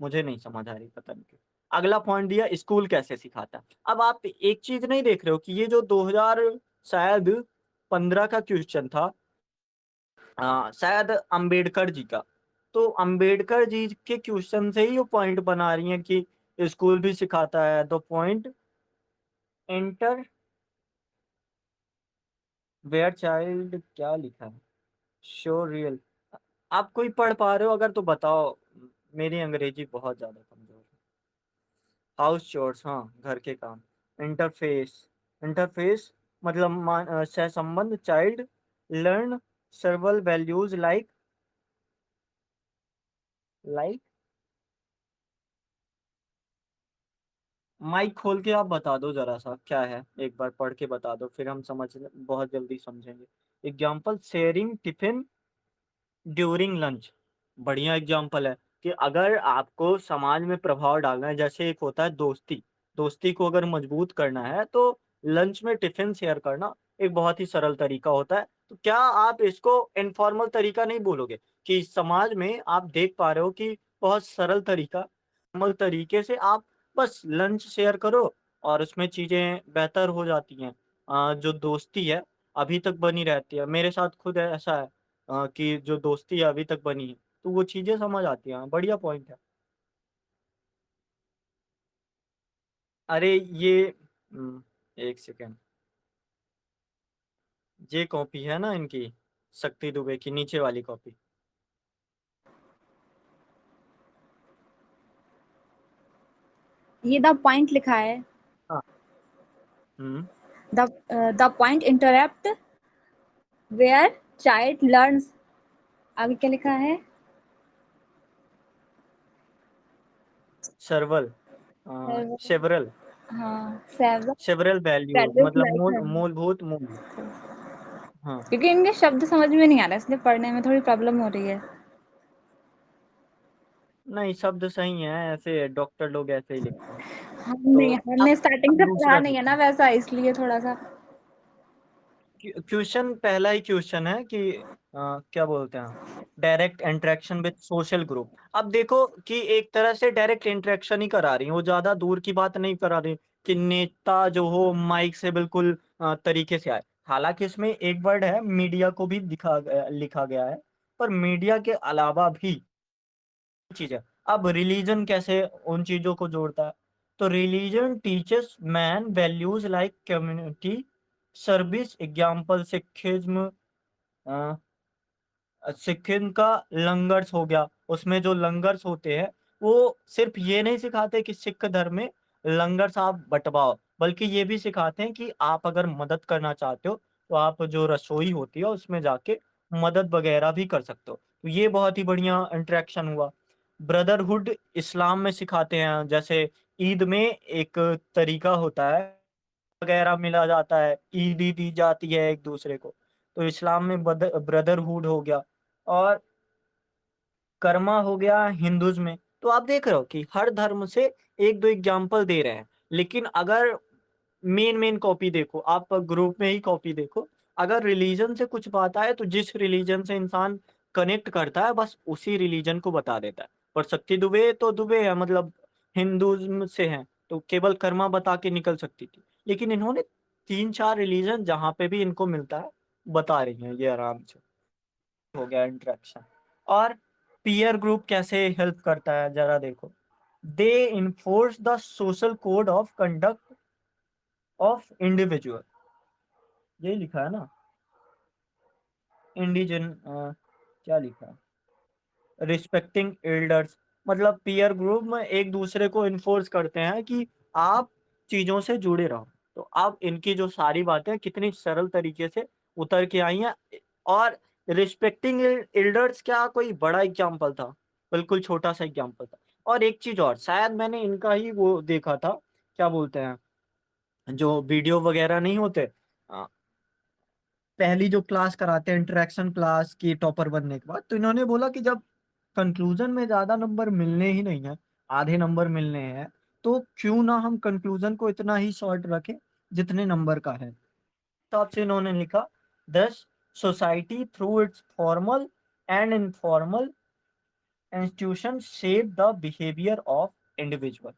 मुझे नहीं समझ आ रही, पता नहीं क्यों। अगला पॉइंट दिया, स्कूल कैसे सिखाता है। अब आप एक चीज नहीं देख रहे हो कि ये जो 2000 शायद 15 का क्वेश्चन था, शायद अंबेडकर जी का। तो अंबेडकर जी के क्वेश्चन से ही वो पॉइंट बना रही हैं कि स्कूल भी सिखाता है। The point enter where child, क्या लिखा है, शो रियल। आप कोई पढ़ पा रहे हो अगर तो बताओ, मेरी अंग्रेजी बहुत ज्यादा कमजोर है। हाउस चोर्स, हाँ, घर के काम। इंटरफेस, इंटरफेस मतलब सह संबंध, child learn सर्वल values like, like. Mic खोल के आप बता दो जरा सा क्या है, एक बार पढ़ के बता दो, फिर हम समझ, बहुत जल्दी समझेंगे। Example, sharing tiffin during lunch. बढ़िया एग्जाम्पल है कि अगर आपको समाज में प्रभाव डालना है, जैसे एक होता है दोस्ती, दोस्ती को अगर मजबूत करना है तो लंच में टिफिन शेयर करना एक बहुत ही सरल तरीका होता है। तो क्या आप इसको इनफॉर्मल तरीका नहीं बोलोगे कि समाज में आप देख पा रहे हो कि बहुत सरल तरीका, नॉर्मल तरीके से आप बस लंच शेयर करो और उसमें चीजें बेहतर हो जाती हैं। जो दोस्ती है अभी तक बनी रहती है, मेरे साथ खुद ऐसा है कि जो दोस्ती अभी तक बनी है, तो वो चीजें समझ आती हैं। बढ़िया पॉइंट है। अरे ये एक सेकेंड, ये कॉपी है ना इनकी, शक्ति दुबे की नीचे वाली कॉपी। ये द पॉइंट लिखा है। हाँ। हम्म। The point interrupt where child learns. आगे क्या लिखा है? सर्वल, सेवरल, हाँ, सेवन सेवरल वैल्यूज क्रेडिट मतलब लाइक है। मूलभूत मूल्य। हाँ। क्योंकि इनके शब्द समझ में नहीं आ रहा, इसलिए पढ़ने में थोड़ी प्रॉब्लम हो रही है। नहीं, शब्द सही है, ऐसे डॉक्टर लोग ऐसे ही लिखते हैं। तो हमने हमने स्टार्टिंग अब से पढ़ा दूसरा नहीं है देखते ना हैं। वैसा, इसलिए थोड़ा सा। क्वेश्चन, पहला ही क्वेश्चन है कि क्या बोलते हैं, direct interaction with social group. अब देखो कि एक तरह से डायरेक्ट इंटरेक्शन ही करा रही है, वो ज्यादा दूर की बात नहीं करा रही कि नेता जो हो माइक से बिल्कुल तरीके से आए। हालांकि इसमें एक वर्ड है मीडिया को भी लिखा गया है, पर मीडिया के अलावा भी चीज है। अब रिलीजन कैसे उन चीजों को जोड़ता है, तो religion teachers man values like community service. Example, Sikhism, Sikkim का लंगर्स हो गया। उसमें जो लंगर्स होते हैं वो सिर्फ ये नहीं सिखाते कि सिख धर्म में लंगर्स आप बंटवाओ, बल्कि ये भी सिखाते हैं कि आप अगर मदद करना चाहते हो तो आप जो रसोई होती है उसमें जाके मदद वगैरह भी कर सकते हो। तो ये बहुत ही बढ़िया इंटरेक्शन हुआ। ब्रदरहुड इस्लाम में सिखाते हैं, जैसे ईद में एक तरीका होता है वगैरह मिला जाता है, ईदी दी जाती है एक दूसरे को। तो इस्लाम में ब्रदरहुड हो गया, और कर्मा हो गया हिंदूज में। तो आप देख रहे हो कि हर धर्म से एक दो एग्जाम्पल दे रहे हैं। लेकिन अगर मेन मेन कॉपी देखो, आप ग्रुप में ही कॉपी देखो, अगर रिलीजन से कुछ बात आए तो जिस रिलीजन से इंसान कनेक्ट करता है बस उसी रिलीजन को बता देता है। पर शक्ति दुबे तो दुबे है, मतलब हिंदुज्म से है, तो केवल कर्मा बता के निकल सकती थी। लेकिन इन्होंने तीन चार रिलीजन जहाँ पे भी इनको मिलता है बता रही हैं ये आराम से। हो गया इंटरेक्शन। और पीयर ग्रुप कैसे हेल्प करता है जरा देखो। They enforce the social code of conduct of individual, यही लिखा है ना, इंडिजन क्या लिखा है, रिस्पेक्टिंग एल्डर्स, मतलब पीयर ग्रुप में एक दूसरे को इन्फोर्स करते हैं कि आप चीजों से जुड़े रहो। तो अब इनकी जो सारी बातें कितनी सरल तरीके से उतर के आई हैं। और रिस्पेक्टिंग एल्डर्स क्या कोई बड़ा एग्जाम्पल था, बिल्कुल छोटा सा एग्जाम्पल था। और एक चीज और, शायद मैंने इनका ही वो देखा था, क्या बोलते हैं, जो वीडियो वगैरह नहीं होते, पहली जो क्लास कराते हैं इंटरेक्शन क्लास की टॉपर बनने के बाद, तो इन्होंने बोला कि जब कंक्लूजन में ज्यादा नंबर मिलने ही नहीं है, आधे नंबर मिलने हैं, तो क्यों ना हम कंक्लूजन को इतना ही शॉर्ट रखें जितने नंबर का है। तब से इन्होंने लिखा, दस society through it's formal and informal institution shape the behaviour of individual.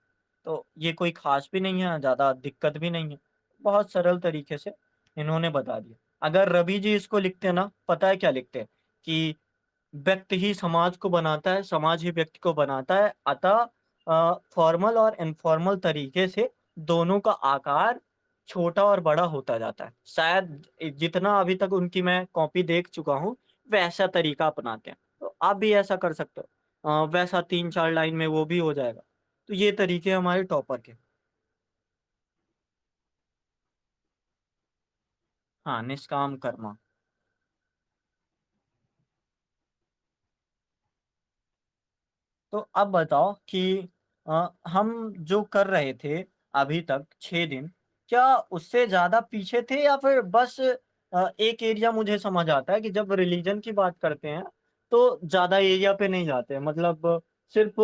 तो ये कोई खास भी नहीं है, ज्यादा दिक्कत भी नहीं है, बहुत सरल तरीके से इन्होंने बता दिया। अगर रवि जी इसको लिखते ना, पता है क्या लिखते, कि व्यक्ति ही समाज को बनाता है, समाज ही व्यक्ति को बनाता है, अतः फॉर्मल और इनफॉर्मल तरीके से दोनों का आकार छोटा और बड़ा होता जाता है। शायद जितना अभी तक उनकी मैं कॉपी देख चुका हूँ, वैसा तरीका अपनाते हैं। तो आप भी ऐसा कर सकते हो, वैसा 3-4 लाइन में वो भी हो जाएगा। तो ये तरीके हमारे टॉपर के। हाँ, निष्काम कर्मा। तो अब बताओ कि हम जो कर रहे थे अभी तक 6 दिन, क्या उससे ज्यादा पीछे थे, या फिर बस एक एरिया मुझे समझ आता है कि जब रिलीजन की बात करते हैं तो ज्यादा एरिया पे नहीं जाते हैं, मतलब सिर्फ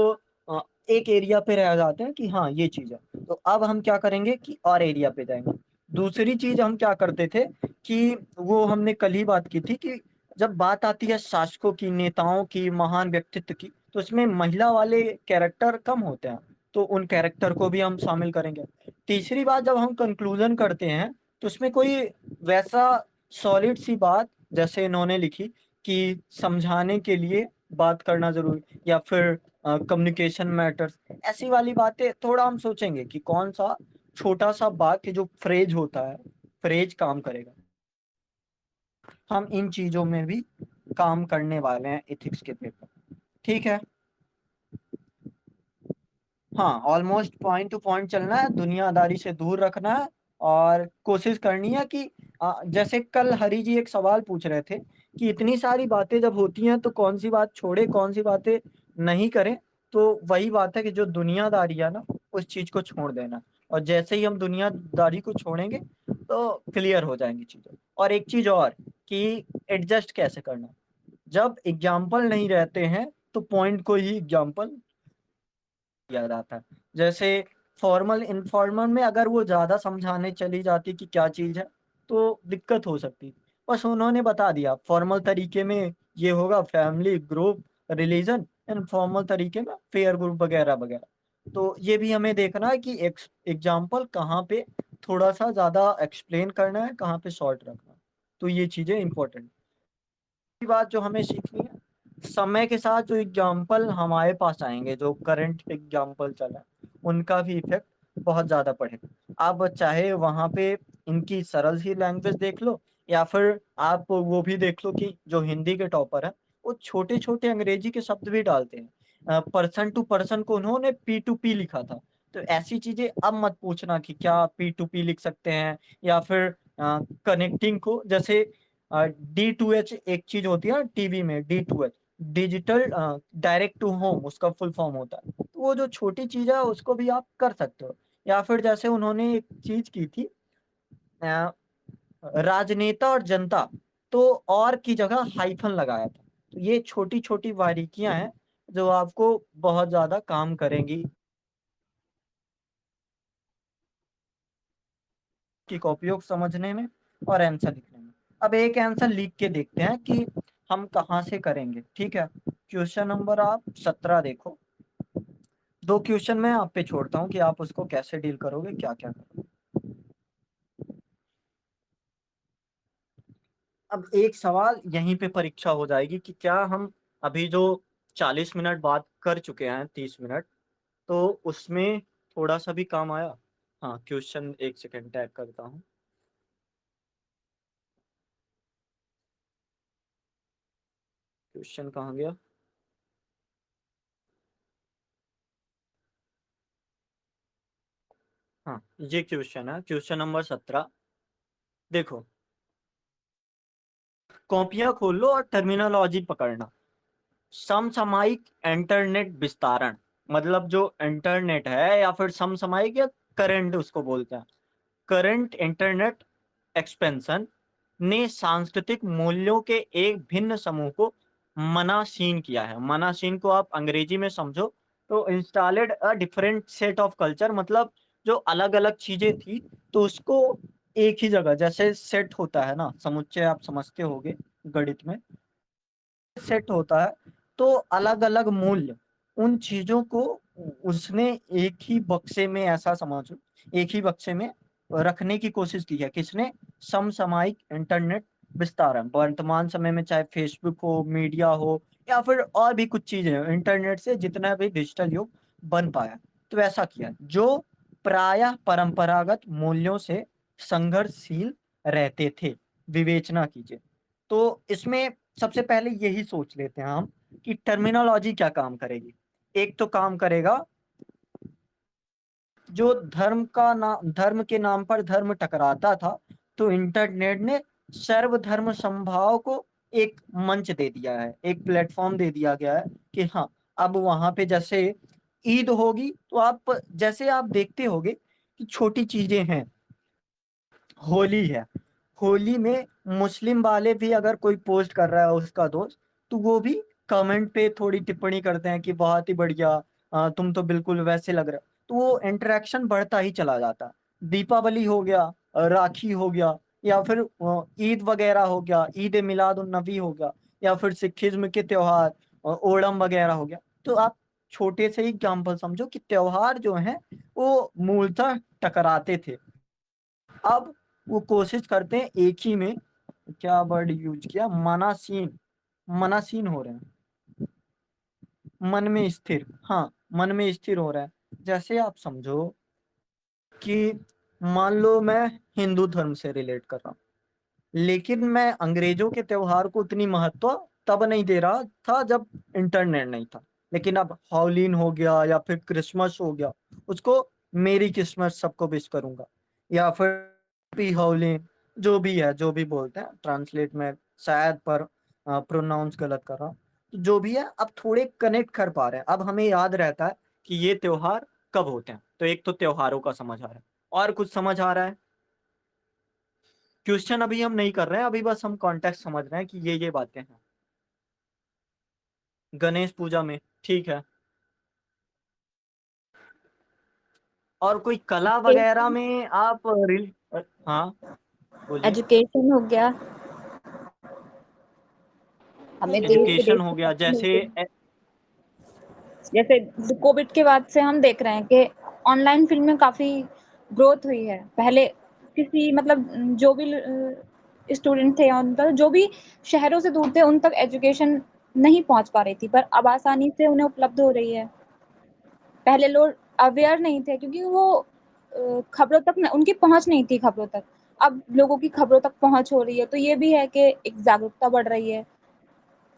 एक एरिया पे रह जाते हैं कि हाँ ये चीज है। तो अब हम क्या करेंगे कि और एरिया पे जाएंगे। दूसरी चीज हम क्या करते थे कि वो हमने कल ही बात की थी कि जब बात आती है शासकों की, नेताओं की, महान व्यक्तित्व की, तो इसमें महिला वाले कैरेक्टर कम होते हैं, तो उन कैरेक्टर को भी हम शामिल करेंगे। तीसरी बात, जब हम कंक्लूजन करते हैं तो उसमें कोई वैसा सॉलिड सी बात जैसे इन्होंने लिखी कि समझाने के लिए बात करना जरूरी, या फिर कम्युनिकेशन मैटर्स, ऐसी वाली बातें थोड़ा हम सोचेंगे कि कौन सा छोटा सा वाक्य जो फ्रेज होता है, फ्रेज काम करेगा। हम इन चीजों में भी काम करने वाले हैं एथिक्स के पेपर। ठीक है। हाँ, ऑलमोस्ट पॉइंट टू पॉइंट चलना है, दुनियादारी से दूर रखना है, और कोशिश करनी है कि जैसे कल हरी जी एक सवाल पूछ रहे थे कि इतनी सारी बातें जब होती हैं तो कौन सी बात छोड़े, कौन सी बातें नहीं करें। तो वही बात है कि जो दुनियादारी है ना, उस चीज को छोड़ देना। और जैसे ही हम दुनियादारी को छोड़ेंगे तो क्लियर हो जाएंगी चीजें। और एक चीज और, कि एडजस्ट कैसे करना, जब एग्जाम्पल नहीं रहते हैं तो पॉइंट को ही एग्जाम्पल किया जाता है। जैसे फॉर्मल इनफॉर्मल में अगर वो ज्यादा समझाने चली जाती कि क्या चीज है, तो दिक्कत हो सकती। बस उन्होंने बता दिया फॉर्मल तरीके में ये होगा, फैमिली, ग्रुप, रिलीजन, इनफॉर्मल तरीके में पेयर ग्रुप वगैरह वगैरह। तो ये भी हमें देखना है कि एग्जाम्पल कहाँ पे थोड़ा सा ज्यादा एक्सप्लेन करना है, कहाँ पे शॉर्ट रखना है। तो ये चीजें इंपॉर्टेंट बात जो हमें सीखनी है, समय के साथ जो एग्जाम्पल हमारे पास आएंगे, जो करंट एग्जाम्पल चला है, उनका भी इफेक्ट बहुत ज्यादा पड़ेगा। आप चाहे वहां पे इनकी सरल सी लैंग्वेज देख लो, या फिर आप वो भी देख लो कि जो हिंदी के टॉपर है वो छोटे छोटे अंग्रेजी के शब्द भी डालते हैं। पर्सन टू पर्सन को उन्होंने पी टू पी लिखा था। तो ऐसी चीजें अब मत पूछना कि क्या पी टू पी लिख सकते हैं, या फिर कनेक्टिंग को जैसे D2H एक चीज होती है टीवी में, D2H digital direct to home उसका फुल फॉर्म होता है। तो वो जो छोटी चीज है उसको भी आप कर सकते हो। या फिर जैसे उन्होंने एक चीज की थी, अ, राजनेता और जनता, तो और की जगह हाइफन लगाया था। तो ये छोटी छोटी बारीकियां हैं जो आपको बहुत ज्यादा काम करेंगी की का उपयोग समझने में और आंसर लिखने में। अब एक आंसर लिख के देखते हैं कि हम कहाँ से करेंगे। ठीक है, क्वेश्चन नंबर आप 17 देखो। दो क्वेश्चन मैं आप पे छोड़ता हूँ कि आप उसको कैसे डील करोगे, क्या क्या करोगे। अब एक सवाल यहीं पे परीक्षा हो जाएगी कि क्या हम अभी जो 40 मिनट बात कर चुके हैं, 30 मिनट, तो उसमें थोड़ा-सा भी काम आया। हाँ, क्वेश्चन 1 सेकंड टाइप करता हूँ। क्वेश्चन कहाँ गया? हाँ, ये क्वेश्चन है, क्वेश्चन नंबर 17। देखो, कॉपियाँ खोल लो और टर्मिनोलॉजी पकड़ना। समसामयिक इंटरनेट विस्तारण, मतलब जो इंटरनेट है या फिर समसामयिक या करंट उसको बोलते हैं। करंट इंटरनेट एक्सपेंशन ने सांस्कृतिक मूल्यों के एक भिन्न समूह को मनासीन किया है। मनासीन को आप अंग्रेजी में समझो तो installed a different set of culture, मतलब जो अलग अलग चीजें थी तो उसको एक ही जगह, जैसे सेट होता है ना, समुच्चय आप समझते होगे गणित में, सेट होता है तो अलग अलग मूल्य, उन चीजों को उसने एक ही बक्से में, ऐसा समझो, एक ही बक्से में रखने की कोशिश की है। किसने? समसामयिक इंटरनेट विस्तारन। वर्तमान समय में चाहे फेसबुक हो, मीडिया हो, या फिर और भी कुछ चीजें हो, इंटरनेट से जितना भी डिजिटल युग बन पाया, तो ऐसा किया जो प्रायः परंपरागत मूल्यों से संघर्षशील रहते थे। विवेचना कीजिए। तो इसमें सबसे पहले यही सोच लेते हैं हम कि टर्मिनोलॉजी क्या काम करेगी। एक तो काम करेगा जो धर्म के नाम पर धर्म टकराता था, तो इंटरनेट ने सर्वधर्म समभाव को एक मंच दे दिया है, एक प्लेटफॉर्म दे दिया गया है कि हाँ, अब वहां पे जैसे ईद होगी तो आप जैसे आप देखते होगे कि छोटी चीजें हैं, होली है, होली में मुस्लिम वाले भी अगर कोई पोस्ट कर रहा है उसका दोस्त, तो वो भी कमेंट पे थोड़ी टिप्पणी करते हैं कि बहुत ही बढ़िया, तुम तो बिल्कुल वैसे लग रहे हो। तो वो इंटरेक्शन बढ़ता ही चला जाता है। दीपावली हो गया, राखी हो गया, या फिर ईद वगैरह हो गया, ईद मिलाद उन नबी हो गया, या फिर सिखिज्म के त्योहार, ओणम वगैरह हो गया। तो आप छोटे से ही एग्जाम्पल समझो कि त्योहार जो है वो मूलतः टकराते थे। अब वो कोशिश करते हैं एक ही में, क्या वर्ड यूज किया, मनासीन, मनासीन हो रहे हैं, मन में स्थिर, हाँ, मन में स्थिर हो रहा है। जैसे आप समझो कि मान लो मैं हिंदू धर्म से रिलेट कर रहा हूँ, लेकिन मैं अंग्रेजों के त्योहार को उतनी महत्व तब नहीं दे रहा था जब इंटरनेट नहीं था। लेकिन अब हॉलीन हो गया या फिर क्रिसमस हो गया, उसको मेरी क्रिसमस सबको विश करूंगा, या फिर हैप्पी हॉलीन, जो भी है, जो भी बोलते हैं, ट्रांसलेट में शायद पर प्रोनाउंस गलत कर रहा हूँ। तो जो भी है, अब थोड़े कनेक्ट कर पा रहे हैं, अब हमें याद रहता है कि ये त्योहार कब होते हैं। तो एक तो त्योहारों का समझ आ रहा है, और कुछ समझ आ रहा है। क्वेश्चन अभी हम नहीं कर रहे हैं, अभी बस हम कॉन्टेक्स्ट समझ रहे हैं कि ये बातें हैं। गणेश पूजा में, ठीक है। और कोई कला वगैरह में आप हाँ, बोलिए। एजुकेशन हो गया, हमें देश विदेश एजुकेशन हो की गया, खबर जैसे मिलती है। जैसे कोविड के बाद से हम देख रहे हैं कि ऑनलाइन फ़िल्में काफ़ी ग्रोथ हुई है। पहले किसी मतलब जो भी स्टूडेंट थे या उनका जो भी शहरों से दूर थे, उन तक एजुकेशन नहीं पहुँच पा रही थी, पर अब आसानी से उन्हें उपलब्ध हो रही है। पहले लोग अवेयर नहीं थे क्योंकि वो खबरों तक न उनकी पहुँच नहीं थी खबरों तक। अब लोगों की खबरों तक पहुँच हो रही है, तो ये भी है कि एक जागरूकता बढ़ रही है।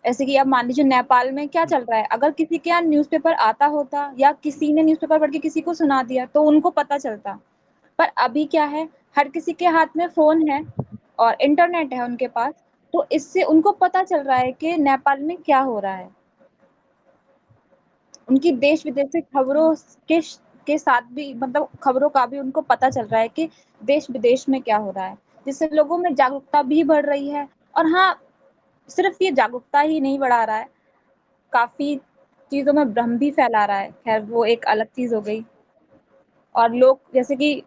ऐसे कि अब मान लीजिए नेपाल में क्या चल रहा है, अगर किसी के यहाँ न्यूज़पेपर आता होता या किसी ने न्यूज़पेपर पढ़ के किसी को सुना दिया, तो उनको पता चलता। पर अभी क्या है, हर किसी के हाथ में फ़ोन है और इंटरनेट है उनके पास, तो इससे उनको पता चल रहा है कि नेपाल में क्या हो रहा है। उनकी देश-विदेश से खबरों के श के साथ भी मतलब खबरों का भी उनको पता चल रहा है कि देश-विदेश में क्या हो रहा है, जिससे लोगों में जागरूकता भी बढ़ रही है। और हाँ, सिर्फ़ ये जागरूकता ही नहीं बढ़ा रहा है, काफ़ी चीज़ों में भ्रम भी फैला रहा है, ख़ैर वो एक अलग चीज़ हो गई। और लोग जैसे कि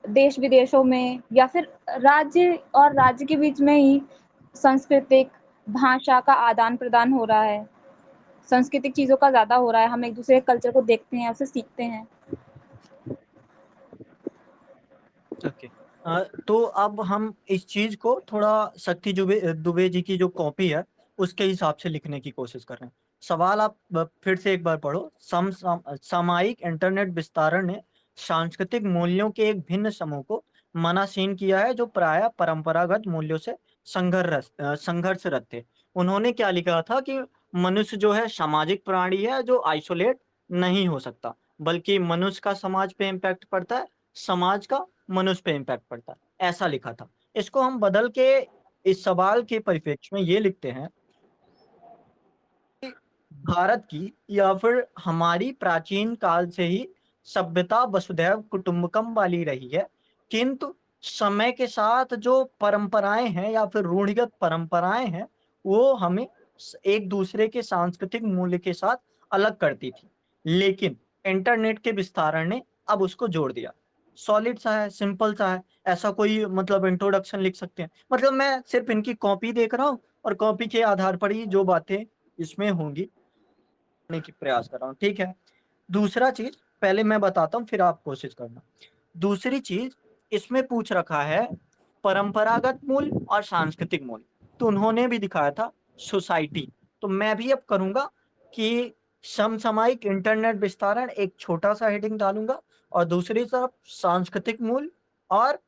देश-विदेशों में या फिर राज्य और राज्य के बीच में ही सांस्कृतिक भाषा का आदान-प्रदान हो रहा है। सांस्कृतिक चीज़ों का ज़्यादा हो रहा है, हम एक-दूसरे के कल्चर को देखते हैं, उसे सीखते हैं। ओके। तो अब हम इस चीज को थोड़ा शक्ति दुबे दुबे जी की जो कॉपी है उसके हिसाब से लिखने की कोशिश कर रहे हैं। सवाल आप फिर से एक बार पढ़ो। सामयिक इंटरनेट विस्तारण ने सांस्कृतिक मूल्यों के एक भिन्न समूह को मनासीन किया है जो प्रायः परंपरागत मूल्यों से संघर्षरत थे। उन्होंने क्या लिखा था कि मनुष्य जो है सामाजिक प्राणी है जो आइसोलेट नहीं हो सकता, बल्कि मनुष्य का समाज पे इम्पैक्ट पड़ता है, समाज का मनुष्य पे इम्पैक्ट पड़ता है, ऐसा लिखा था। इसको हम बदल के इस सवाल के परिप्रेक्ष्य में ये लिखते हैं, भारत की या फिर हमारी प्राचीन काल से ही सभ्यता वसुधैव कुटुंबकम वाली रही है, किंतु समय के साथ जो परंपराएं हैं या फिर रूढ़िगत परंपराएं हैं, वो हमें एक दूसरे के सांस्कृतिक मूल्य के साथ अलग करती थी। लेकिन इंटरनेट के विस्तारण ने अब उसको जोड़ दिया। सॉलिड सा है, सिंपल सा है, ऐसा कोई मतलब इंट्रोडक्शन लिख सकते हैं। मतलब मैं सिर्फ इनकी कॉपी देख रहा हूँ और कॉपी के आधार पर ही जो बातें इसमें होंगी करने की प्रयास कर रहा हूँ, ठीक है। दूसरा चीज पहले मैं बताता हूँ, फिर आप कोशिश करना। दूसरी चीज इसमें पूछ रखा है परंपरागत मूल्य और सांस्कृतिक मूल्य, तो उन्होंने भी दिखाया था सोसाइटी। तो मैं भी अब करूंगा कि समसामयिक इंटरनेट विस्तारण एक छोटा सा हेडिंग डालूंगा और दूसरी तरफ सांस्कृतिक मूल्य और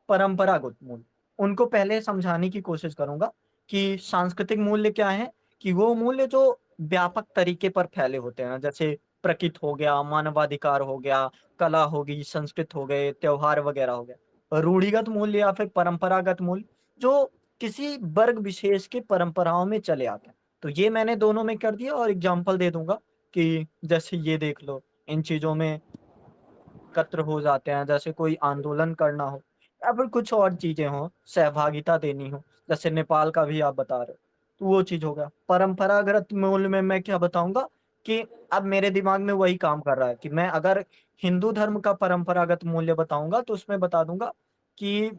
परंपरागत मूल्य, उनको पहले समझाने की कोशिश करूंगा कि सांस्कृतिक मूल्य क्या है। कि वो मूल्य जो व्यापक तरीके पर फैले होते हैं, जैसे प्रकृति हो गया, मानवाधिकार हो गया, कला होगी, संस्कृत हो गए, त्योहार वगैरह हो गया। रूढ़िगत मूल्य या फिर परंपरागत मूल्य जो किसी वर्ग विशेष के परंपराओं में चले आते हैं। तो ये मैंने दोनों में कर दिया और एग्जाम्पल दे दूंगा कि जैसे ये देख लो, इन चीजों में एकत्र हो जाते हैं, जैसे कोई आंदोलन करना हो या फिर कुछ और चीजें हो, सहभागिता देनी हो, जैसे नेपाल का भी आप बता रहे हो, तो वो चीज होगा। परंपरागत मूल्य में मैं क्या बताऊंगा कि अब मेरे दिमाग में वही काम कर रहा है कि मैं अगर हिंदू धर्म का परंपरागत मूल्य बताऊंगा तो उसमें बता दूंगा कि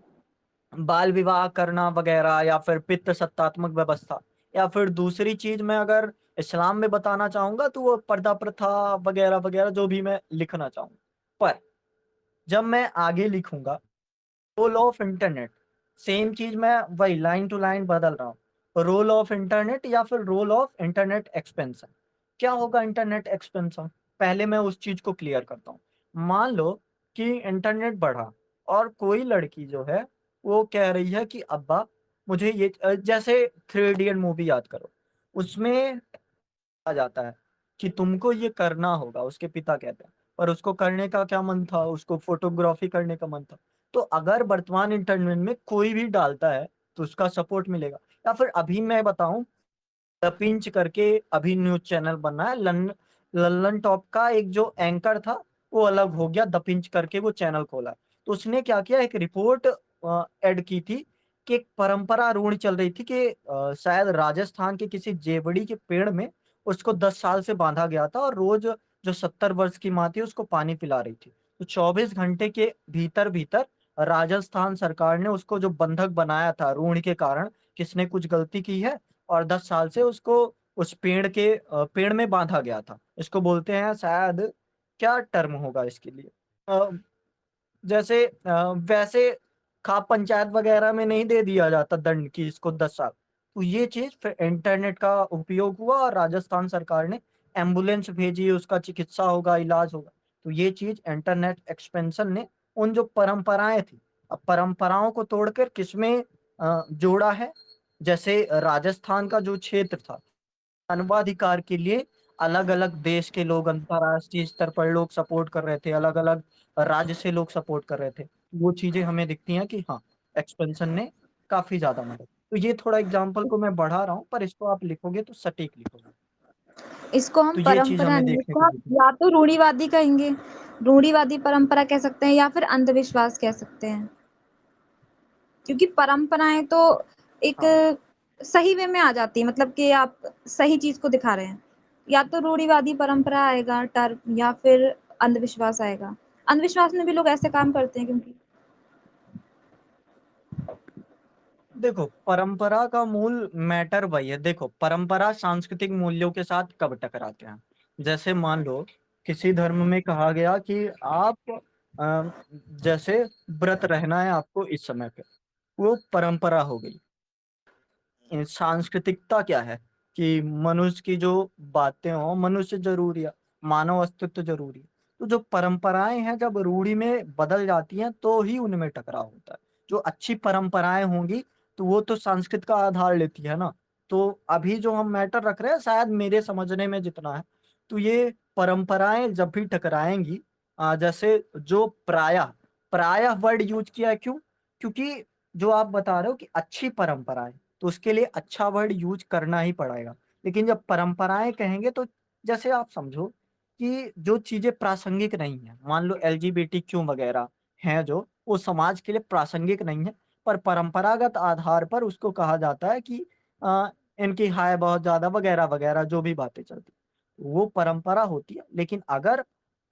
बाल विवाह करना वगैरह या फिर पितृ सत्तात्मक व्यवस्था। या फिर दूसरी चीज मैं अगर इस्लाम में बताना चाहूंगा तो वो पर्दा प्रथा वगैरह वगैरह जो भी मैं लिखना चाहूंगा। पर जब मैं आगे लिखूंगा रोल ऑफ इंटरनेट, सेम चीज मैं वही लाइन टू लाइन बदल रहा हूँ, रोल ऑफ इंटरनेट या फिर रोल ऑफ इंटरनेट एक्सपेंशन। क्या होगा इंटरनेट एक्सपेंशन, पहले मैं उस चीज को क्लियर करता हूँ। मान लो कि इंटरनेट बढ़ा और कोई लड़की जो है वो कह रही है कि अब्बा मुझे ये जैसे थ्री इडियट मूवी याद करो, उसमें आ जाता है कि तुमको ये करना होगा, उसके पिता कहते हैं। पर उसको करने का क्या मन था, उसको फोटोग्राफी करने का मन था। तो अगर वर्तमान इंटरनेट में कोई भी डालता है तो उसका सपोर्ट मिलेगा। या फिर अभी मैं बताऊं, द पिंच करके अभी न्यूज चैनल बना है, लल्लन टॉप का एक जो एंकर था वो अलग हो गया, द पिंच करके वो चैनल खोला। तो उसने क्या किया, एक रिपोर्ट ऐड की थी कि एक परंपरा रूढ़ चल रही थी कि शायद राजस्थान के किसी जेवड़ी के पेड़ में उसको 10 साल से बांधा गया था और रोज जो 70 वर्ष की माँ थी उसको पानी पिला रही थी। तो 24 घंटे के भीतर भीतर राजस्थान सरकार ने उसको जो बंधक बनाया था रूढ़ के कारण, किसने कुछ गलती की है, और 10 साल से उसको उस पेड़ में बांधा गया था। इसको बोलते हैं शायद, क्या टर्म होगा इसके लिए, जैसे वैसे खाप पंचायत वगैरह में नहीं दे दिया जाता दंड की इसको 10 साल। तो ये चीज फिर इंटरनेट का उपयोग हुआ और राजस्थान सरकार ने एम्बुलेंस भेजी, उसका चिकित्सा होगा, इलाज होगा। तो ये चीज इंटरनेट एक्सपेंशन ने उन जो परंपराएं थी, अब परंपराओं को तोड़कर किसमें जोड़ा है। जैसे राजस्थान का जो क्षेत्र था, मानवाधिकार के लिए अलग अलग देश के लोग, अंतरराष्ट्रीय स्तर पर लोग सपोर्ट कर रहे थे, अलग अलग राज्य से लोग सपोर्ट कर रहे थे। वो चीजें हमें दिखती हैं कि हाँ, एक्सपेंशन ने काफी ज्यादा मदद। तो ये थोड़ा एग्जाम्पल को मैं बढ़ा रहा हूँ, पर इसको आप लिखोगे तो सटीक लिखोगे। इसको हम तो ये चीज परंपरा हमें नहीं, देखने इसको को हम मिली। या तो रूढ़िवादी कहेंगे, रूढ़िवादी परंपरा कह सकते हैं, या फिर अंधविश्वास कह सकते हैं। क्योंकि परंपराएं तो एक हाँ, सही वे में आ जाती है, मतलब कि आप सही चीज को दिखा रहे हैं। या तो रूढ़िवादी परंपरा आएगा टर्म, या फिर अंधविश्वास आएगा। अंधविश्वास में भी लोग ऐसे काम करते हैं क्योंकि देखो परंपरा का मूल मैटर वही है। देखो परंपरा सांस्कृतिक मूल्यों के साथ कब टकराते हैं। जैसे मान लो किसी धर्म में कहा गया कि आप जैसे व्रत रहना है आपको इस समय पे, वो परंपरा हो गई। सांस्कृतिकता क्या है, कि मनुष्य की जो बातें हों, मनुष्य ज़रूरी है, मानव अस्तित्व ज़रूरी है। तो जो परंपराएँ हैं जब रूढ़ि में बदल जाती हैं तो ही उनमें टकराव होता है। जो अच्छी परंपराएँ होंगी तो वो तो संस्कृत का आधार लेती है ना। तो अभी जो हम मैटर रख रहे हैं शायद मेरे समझने में जितना है, तो ये परंपराएँ जब भी टकराएँगी जैसे जो प्रायः वर्ड यूज़ किया है क्यों? क्योंकि जो आप बता रहे हो कि अच्छी परंपराएँ, तो उसके लिए अच्छा वर्ड यूज़ करना ही पड़ेगा। लेकिन जब परंपराएँ कहेंगे तो जैसे आप समझो कि जो चीज़ें प्रासंगिक नहीं हैं, मान लो एलजीबीटीक्यू वगैरह हैं जो, वो समाज के लिए प्रासंगिक नहीं है, पर परंपरागत आधार पर उसको कहा जाता है कि इनकी हाय बहुत ज़्यादा वगैरह-वगैरह जो भी बातें चलती हैं। वो परंपरा होती है, लेकिन अगर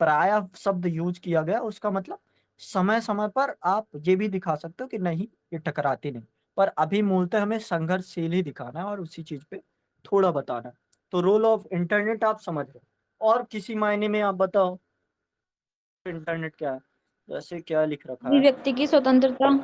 प्रायः शब्द यूज़ किया गया उसका मतलब समय-समय पर आप ये भी दिखा सकते हो कि नहीं, ये टकराती नहीं। पर अभी मूलतः हमें संघर्षशील ही दिखाना है और उसी चीज़ पे थोड़ा बताना है। तो रोल ऑफ इंटरनेट आप समझ रहे हो और किसी मायने में आप बताओ इंटरनेट क्या है? जैसे क्या लिख रखा है? व्यक्ति की स्वतंत्रता।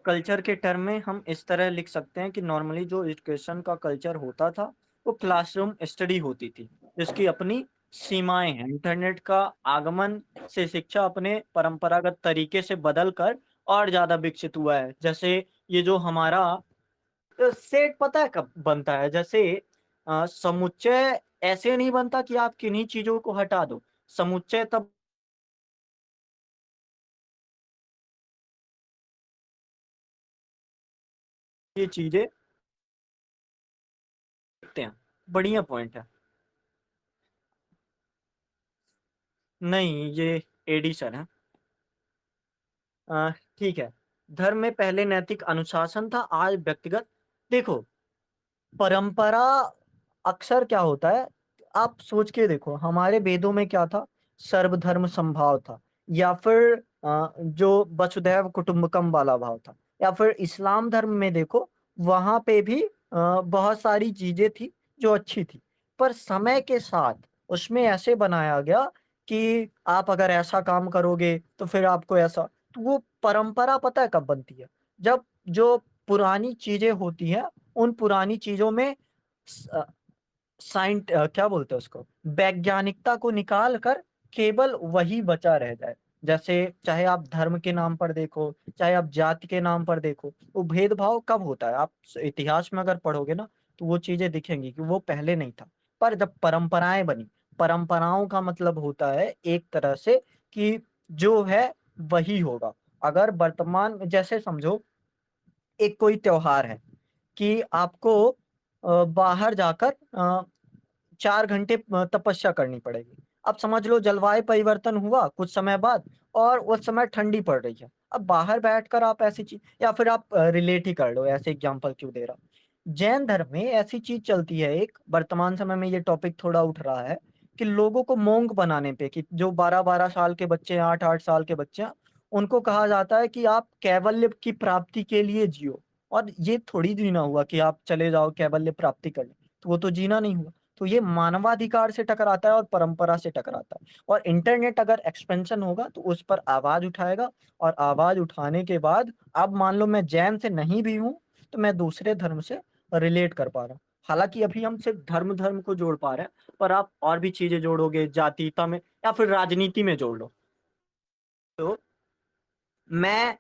कल्चर के टर्म में हम इस तरह लिख सकते हैं कि नॉर्मली जो एजुकेशन का कल्चर होता था, वो क्लासरूम स्टडी होती थी, जिसकी अपनी सीमाएँ हैं। इंटरनेट का आगमन से शिक्षा अपने परंपरागत तरीके से बदल कर और ज़्यादा विकसित हुआ है। जैसे ये जो हमारा सेट पता है कब बनता है? जैसे समुच्चय ऐसे नहीं बनता कि आप किन्हीं चीज़ों को हटा दो। समुच्चय तब ये चीज़ें देखते हैं। बढ़िया पॉइंट है। नहीं, ये एडिशन है। ठीक है। धर्म में पहले नैतिक अनुशासन था, आज व्यक्तिगत देखो, परंपरा अक्सर क्या होता है, आप सोच के देखो हमारे वेदों में क्या था? सर्वधर्म समभाव था या फिर जो वसुधैव कुटुंबकम वाला भाव था या फिर इस्लाम धर्म में देखो वहाँ पे भी बहुत सारी चीज़ें थी जो अच्छी थी। पर समय के साथ उसमें ऐसे बनाया गया कि आप अगर ऐसा काम करोगे तो फिर आपको ऐसा तो वो परंपरा पता है कब बनती है? जब जो पुरानी चीज़ें होती हैं उन पुरानी चीज़ों में क्या बोलते हैं उसको? वैज्ञानिकता को निकाल कर केवल वही बचा रह जाए। जैसे चाहे आप धर्म के नाम पर देखो, चाहे आप जाति के नाम पर देखो, वो भेदभाव कब होता है? आप इतिहास में अगर पढ़ोगे ना, तो वो चीज़ें दिखेंगी कि वो पहले नहीं था। पर जब परंपराएँ बनी, परंपराओं का मतलब होता है एक तरह से कि जो है वही होगा। अगर वर्तमान में जैसे समझो एक कोई त्योहार है कि आपको बाहर जाकर 4 घंटे तपस्या करनी पड़ेगी। अब समझ लो जलवायु परिवर्तन हुआ कुछ समय बाद और उस समय ठंडी पड़ रही है। अब बाहर बैठकर आप ऐसी चीज़ या फिर आप रिलेट ही कर लो, ऐसे एग्ज़ाम्पल क्यों दे रहा हूँ। जैन धर्म में ऐसी चीज़ चलती है एक, वर्तमान समय में ये टॉपिक थोड़ा उठ रहा है कि लोगों को मोंक बनाने पे कि जो 12-12 साल के बच्चे हैं, 8-8 साल के बच्चे हैं, उनको कहा जाता है कि आप कैवल्य की प्राप्ति के लिए जियो। और ये थोड़ी जीना हुआ कि आप चले जाओ कैवल्य प्राप्ति करने, तो वो तो जीना नहीं हुआ। तो ये मानवाधिकार से टकराता है और परंपरा से टकराता है और इंटरनेट अगर एक्सपेंशन होगा तो उस पर आवाज़ उठाएगा और आवाज़ उठाने के बाद अब मान लो मैं जैन से नहीं भी हूँ, तो मैं दूसरे धर्म से रिलेट कर पा रहा हूँ। हालाँकि अभी हम सिर्फ़ धर्म को जोड़ पा रहे हैं, पर आप और भी चीज़ें जोड़ोगे जातीयता में या फिर राजनीति में जोड़ लो। तो मैं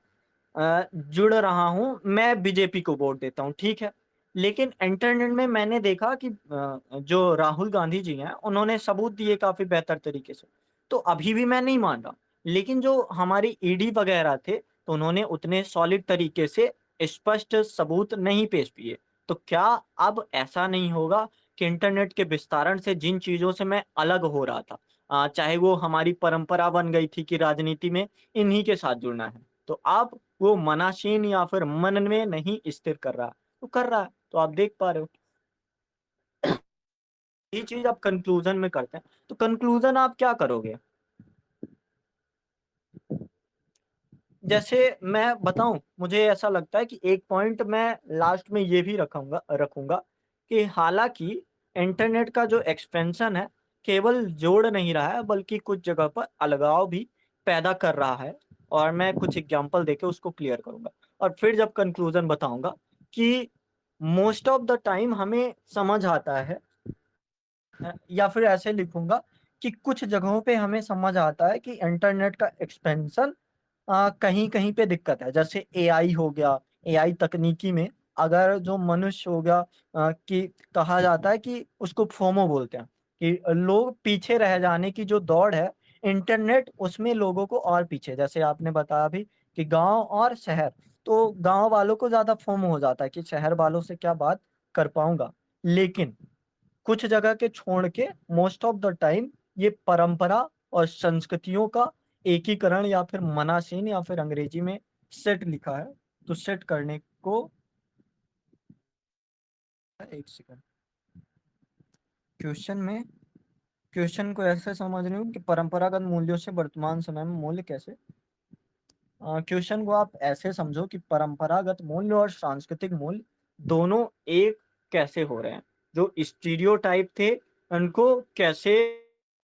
जुड़ रहा हूँ, मैं बीजेपी को वोट देता हूँ, ठीक है। लेकिन इंटरनेट में मैंने देखा कि जो राहुल गांधी जी हैं, उन्होंने सबूत दिए काफ़ी बेहतर तरीके से। तो अभी भी मैं नहीं मान रहा, लेकिन जो हमारी ईडी वगैरह थे, तो उन्होंने उतने सॉलिड तरीके से स्पष्ट सबूत नहीं पेश किए। तो क्या अब ऐसा नहीं होगा कि इंटरनेट के विस्तारण से जिन चीज़ों से मैं अलग हो रहा था चाहे वो हमारी परंपरा बन गई थी कि राजनीति में इन्हीं के साथ जुड़ना है। तो अब वो मनाशीन या फिर मन में नहीं स्थिर कर रहा, तो कर रहा है, तो आप देख पा रहे हो। ये चीज़ आप कंक्लूज़न में करते हैं, तो कंक्लूज़न आप क्या करोगे? जैसे मैं बताऊँ, मुझे ऐसा लगता है कि एक पॉइंट मैं लास्ट में ये भी रखूँगा रखूँगा कि हालाँकि इंटरनेट का जो एक्सपेंशन है, केवल जोड़ नहीं रहा है बल्कि कुछ जगह पर अलगाव भी पैदा कर रहा है और मैं कुछ एग्ज़ाम्पल देके उसको क्लियर करूँगा। और फिर जब कंक्लूज़न बताऊँगा कि मोस्ट ऑफ द टाइम हमें समझ आता है, या फिर ऐसे लिखूँगा कि कुछ जगहों पे हमें समझ आता है कि इंटरनेट का एक्सपेंशन कहीं-कहीं पे दिक्कत है। जैसे एआई हो गया, एआई तकनीकी में अगर जो मनुष्य हो गया, कि कहा जाता है कि उसको फोमो बोलते हैं, कि लोग पीछे रह जाने की जो दौड़ है, इंटरनेट उसमें लोगों को और पीछे, जैसे आपने बताया अभी कि गाँव और शहर, तो गाँव वालों को ज़्यादा फोमो हो जाता है कि शहर वालों से क्या बात कर पाऊँगा। लेकिन कुछ जगह के छोड़ के मोस्ट ऑफ द टाइम ये परंपरा और संस्कृतियों का एकीकरण, या फिर मनासीन, या फिर अंग्रेजी में सेट लिखा है, तो सेट करने को, एक सेकंड, क्वेश्चन में, क्वेश्चन को ऐसे समझ रही हूँ कि परंपरागत मूल्यों से वर्तमान समय में मूल्य कैसे, क्वेश्चन को आप ऐसे समझो कि परंपरागत मूल्य और सांस्कृतिक मूल्य दोनों एक कैसे हो रहे हैं, जो स्टीरियोटाइप थे उनको कैसे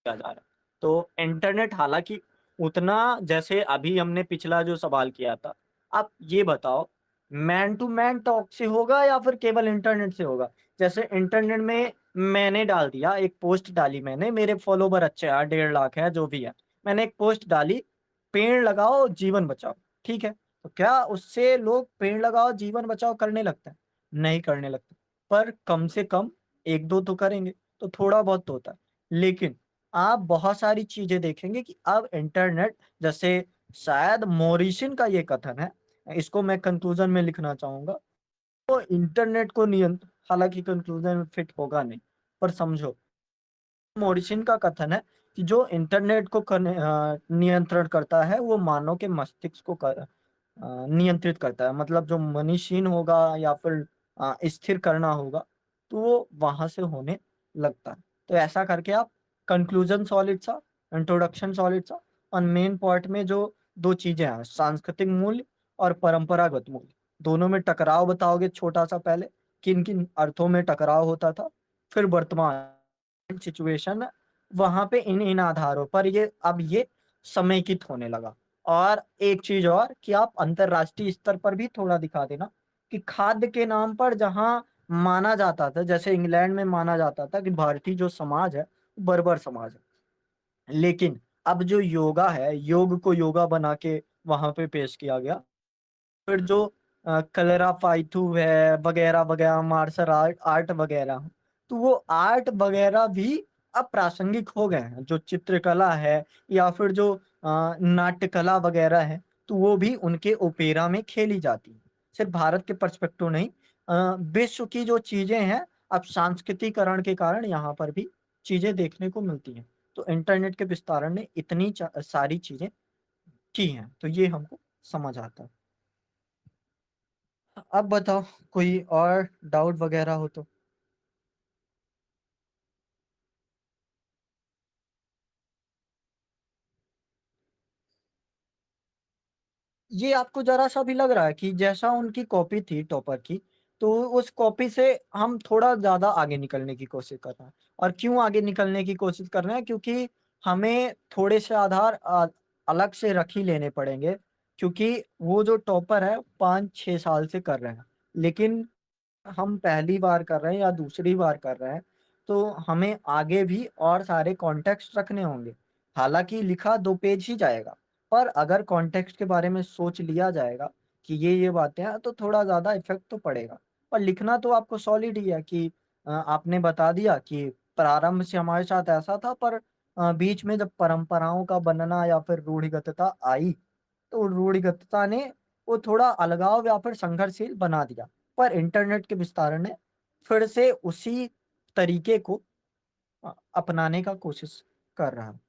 किया जा रहा है। तो इंटरनेट हालांकि उतना, जैसे अभी हमने पिछला जो सवाल किया था, आप ये बताओ मैन टू मैन टॉक से होगा या फिर केवल इंटरनेट से होगा। जैसे इंटरनेट में मैंने डाल दिया, एक पोस्ट डाली मैंने, मेरे फॉलोवर अच्छे हैं, 1.5 लाख है, जो भी है, मैंने एक पोस्ट डाली, पेड़ लगाओ जीवन बचाओ, ठीक है? तो क्या उससे लोग पेड़ लगाओ जीवन बचाओ करने लगते हैं? नहीं करने लगते, पर कम से कम 1-2 तो करेंगे, तो थोड़ा बहुत तो होता है। लेकिन आप बहुत सारी चीज़ें देखेंगे कि अब इंटरनेट, जैसे शायद मोरिसन का ये कथन है, इसको मैं कंक्लूज़न में लिखना चाहूँगा, तो इंटरनेट को हालाँकि कंक्लूज़न में फिट होगा नहीं, पर समझो मोरिसन का कथन है कि जो इंटरनेट को नियंत्रण करता है, वो मानव के मस्तिष्क को नियंत्रित करता है। मतलब जो मनीषीन होगा या फिर स्थिर करना होगा, तो वो वहाँ से होने लगता है। तो ऐसा करके आप कंक्लूजन सॉलिड सा, इंट्रोडक्शन सॉलिड सा, और मेन पॉइंट में जो 2 चीज़ें हैं, सांस्कृतिक मूल्य और परंपरागत मूल्य, दोनों में टकराव बताओगे छोटा-सा पहले, किन-किन अर्थों में टकराव होता था, फिर वर्तमान सिचुएशन, वहाँ पे इन-इन आधारों पर ये समेकित होने लगा। और एक चीज़ और कि आप अंतर्राष्ट्रीय स्तर पर भी थोड़ा दिखा देना कि खाद्य के नाम पर जहाँ माना जाता था, जैसे इंग्लैंड में माना जाता था कि भारतीय जो समाज है, बर्बर समाज है। लेकिन अब जो योगा है, योग को योगा बना के वहाँ पे पेश किया गया। फिर जो कलरापाइथू है वगैरह-वगैरह, मार्शल आर्ट आर्ट वगैरह, तो वो आर्ट वगैरह भी अब प्रासंगिक हो गए हैं। जो चित्रकला है या फिर जो नाट्य कला वगैरह है, तो वो भी उनके ओपेरा में खेली जाती है। सिर्फ़ भारत के पर्सपेक्टिव नहीं, विश्व की जो चीज़ें हैं, अब सांस्कृतिकरण के कारण यहाँ पर भी चीज़ें देखने को मिलती हैं। तो इंटरनेट के विस्तारण ने इतनी सारी चीज़ें की हैं, तो ये हमको समझ आता है। अब बताओ कोई और डाउट वगैरह हो तो? ये आपको ज़रा-सा भी लग रहा है कि जैसा उनकी कॉपी थी टॉपर की, तो उस कॉपी से हम थोड़ा ज़्यादा आगे निकलने की कोशिश कर रहे हैं। और क्यों आगे निकलने की कोशिश कर रहे हैं? क्योंकि हमें थोड़े से आधार अलग से रख ही लेने पड़ेंगे, क्योंकि वो जो टॉपर है 5-6 साल से कर रहे हैं। लेकिन हम पहली बार कर रहे हैं या दूसरी बार कर रहे हैं, तो हमें आगे भी और सारे कॉन्टेक्स्ट रखने होंगे। हालाँकि लिखा 2 पेज ही जाएगा, पर अगर कॉन्टेक्स्ट के बारे में सोच लिया जाएगा कि ये बातें हैं, तो थोड़ा ज़्यादा इफ़ेक्ट तो पड़ेगा। पर लिखना तो आपको सॉलिड ही है कि आपने बता दिया कि प्रारंभ से हमारे साथ ऐसा था, पर बीच में जब परंपराओं का बनना या फिर रूढ़िगतता आई, तो रूढ़िगतता ने वो थोड़ा अलगाव या फिर संघर्षशील बना दिया। पर इंटरनेट के विस्तार ने फिर से उसी तरीके को अपनाने का कोशिश कर रहा है।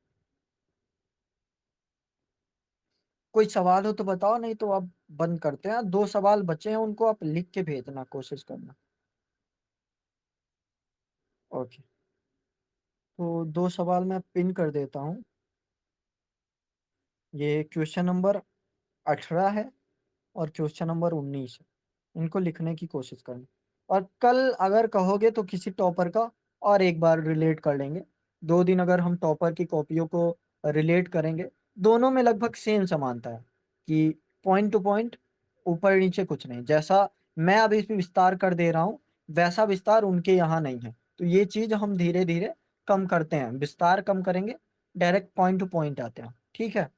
कोई सवाल हो तो बताओ, नहीं तो अब बंद करते हैं। 2 सवाल बचे हैं, उनको आप लिख के भेजना कोशिश करना। ओके, तो 2 सवाल मैं पिन कर देता हूँ। ये क्वेश्चन नंबर 18 है और क्वेश्चन नंबर 19 है। इनको लिखने की कोशिश करना, और कल अगर कहोगे तो किसी टॉपर का और एक बार रिलेट कर लेंगे। 2 दिन अगर हम टॉपर की कॉपियों को रिलेट करेंगे, दोनों में लगभग सेम समानता है कि पॉइंट टू पॉइंट ऊपर-नीचे कुछ नहीं। जैसा मैं अभी इसमें विस्तार कर दे रहा हूँ, वैसा विस्तार उनके यहाँ नहीं है। तो ये चीज हम धीरे धीरे कम करते हैं, विस्तार कम करेंगे, डायरेक्ट पॉइंट टू पॉइंट आते हैं, ठीक है।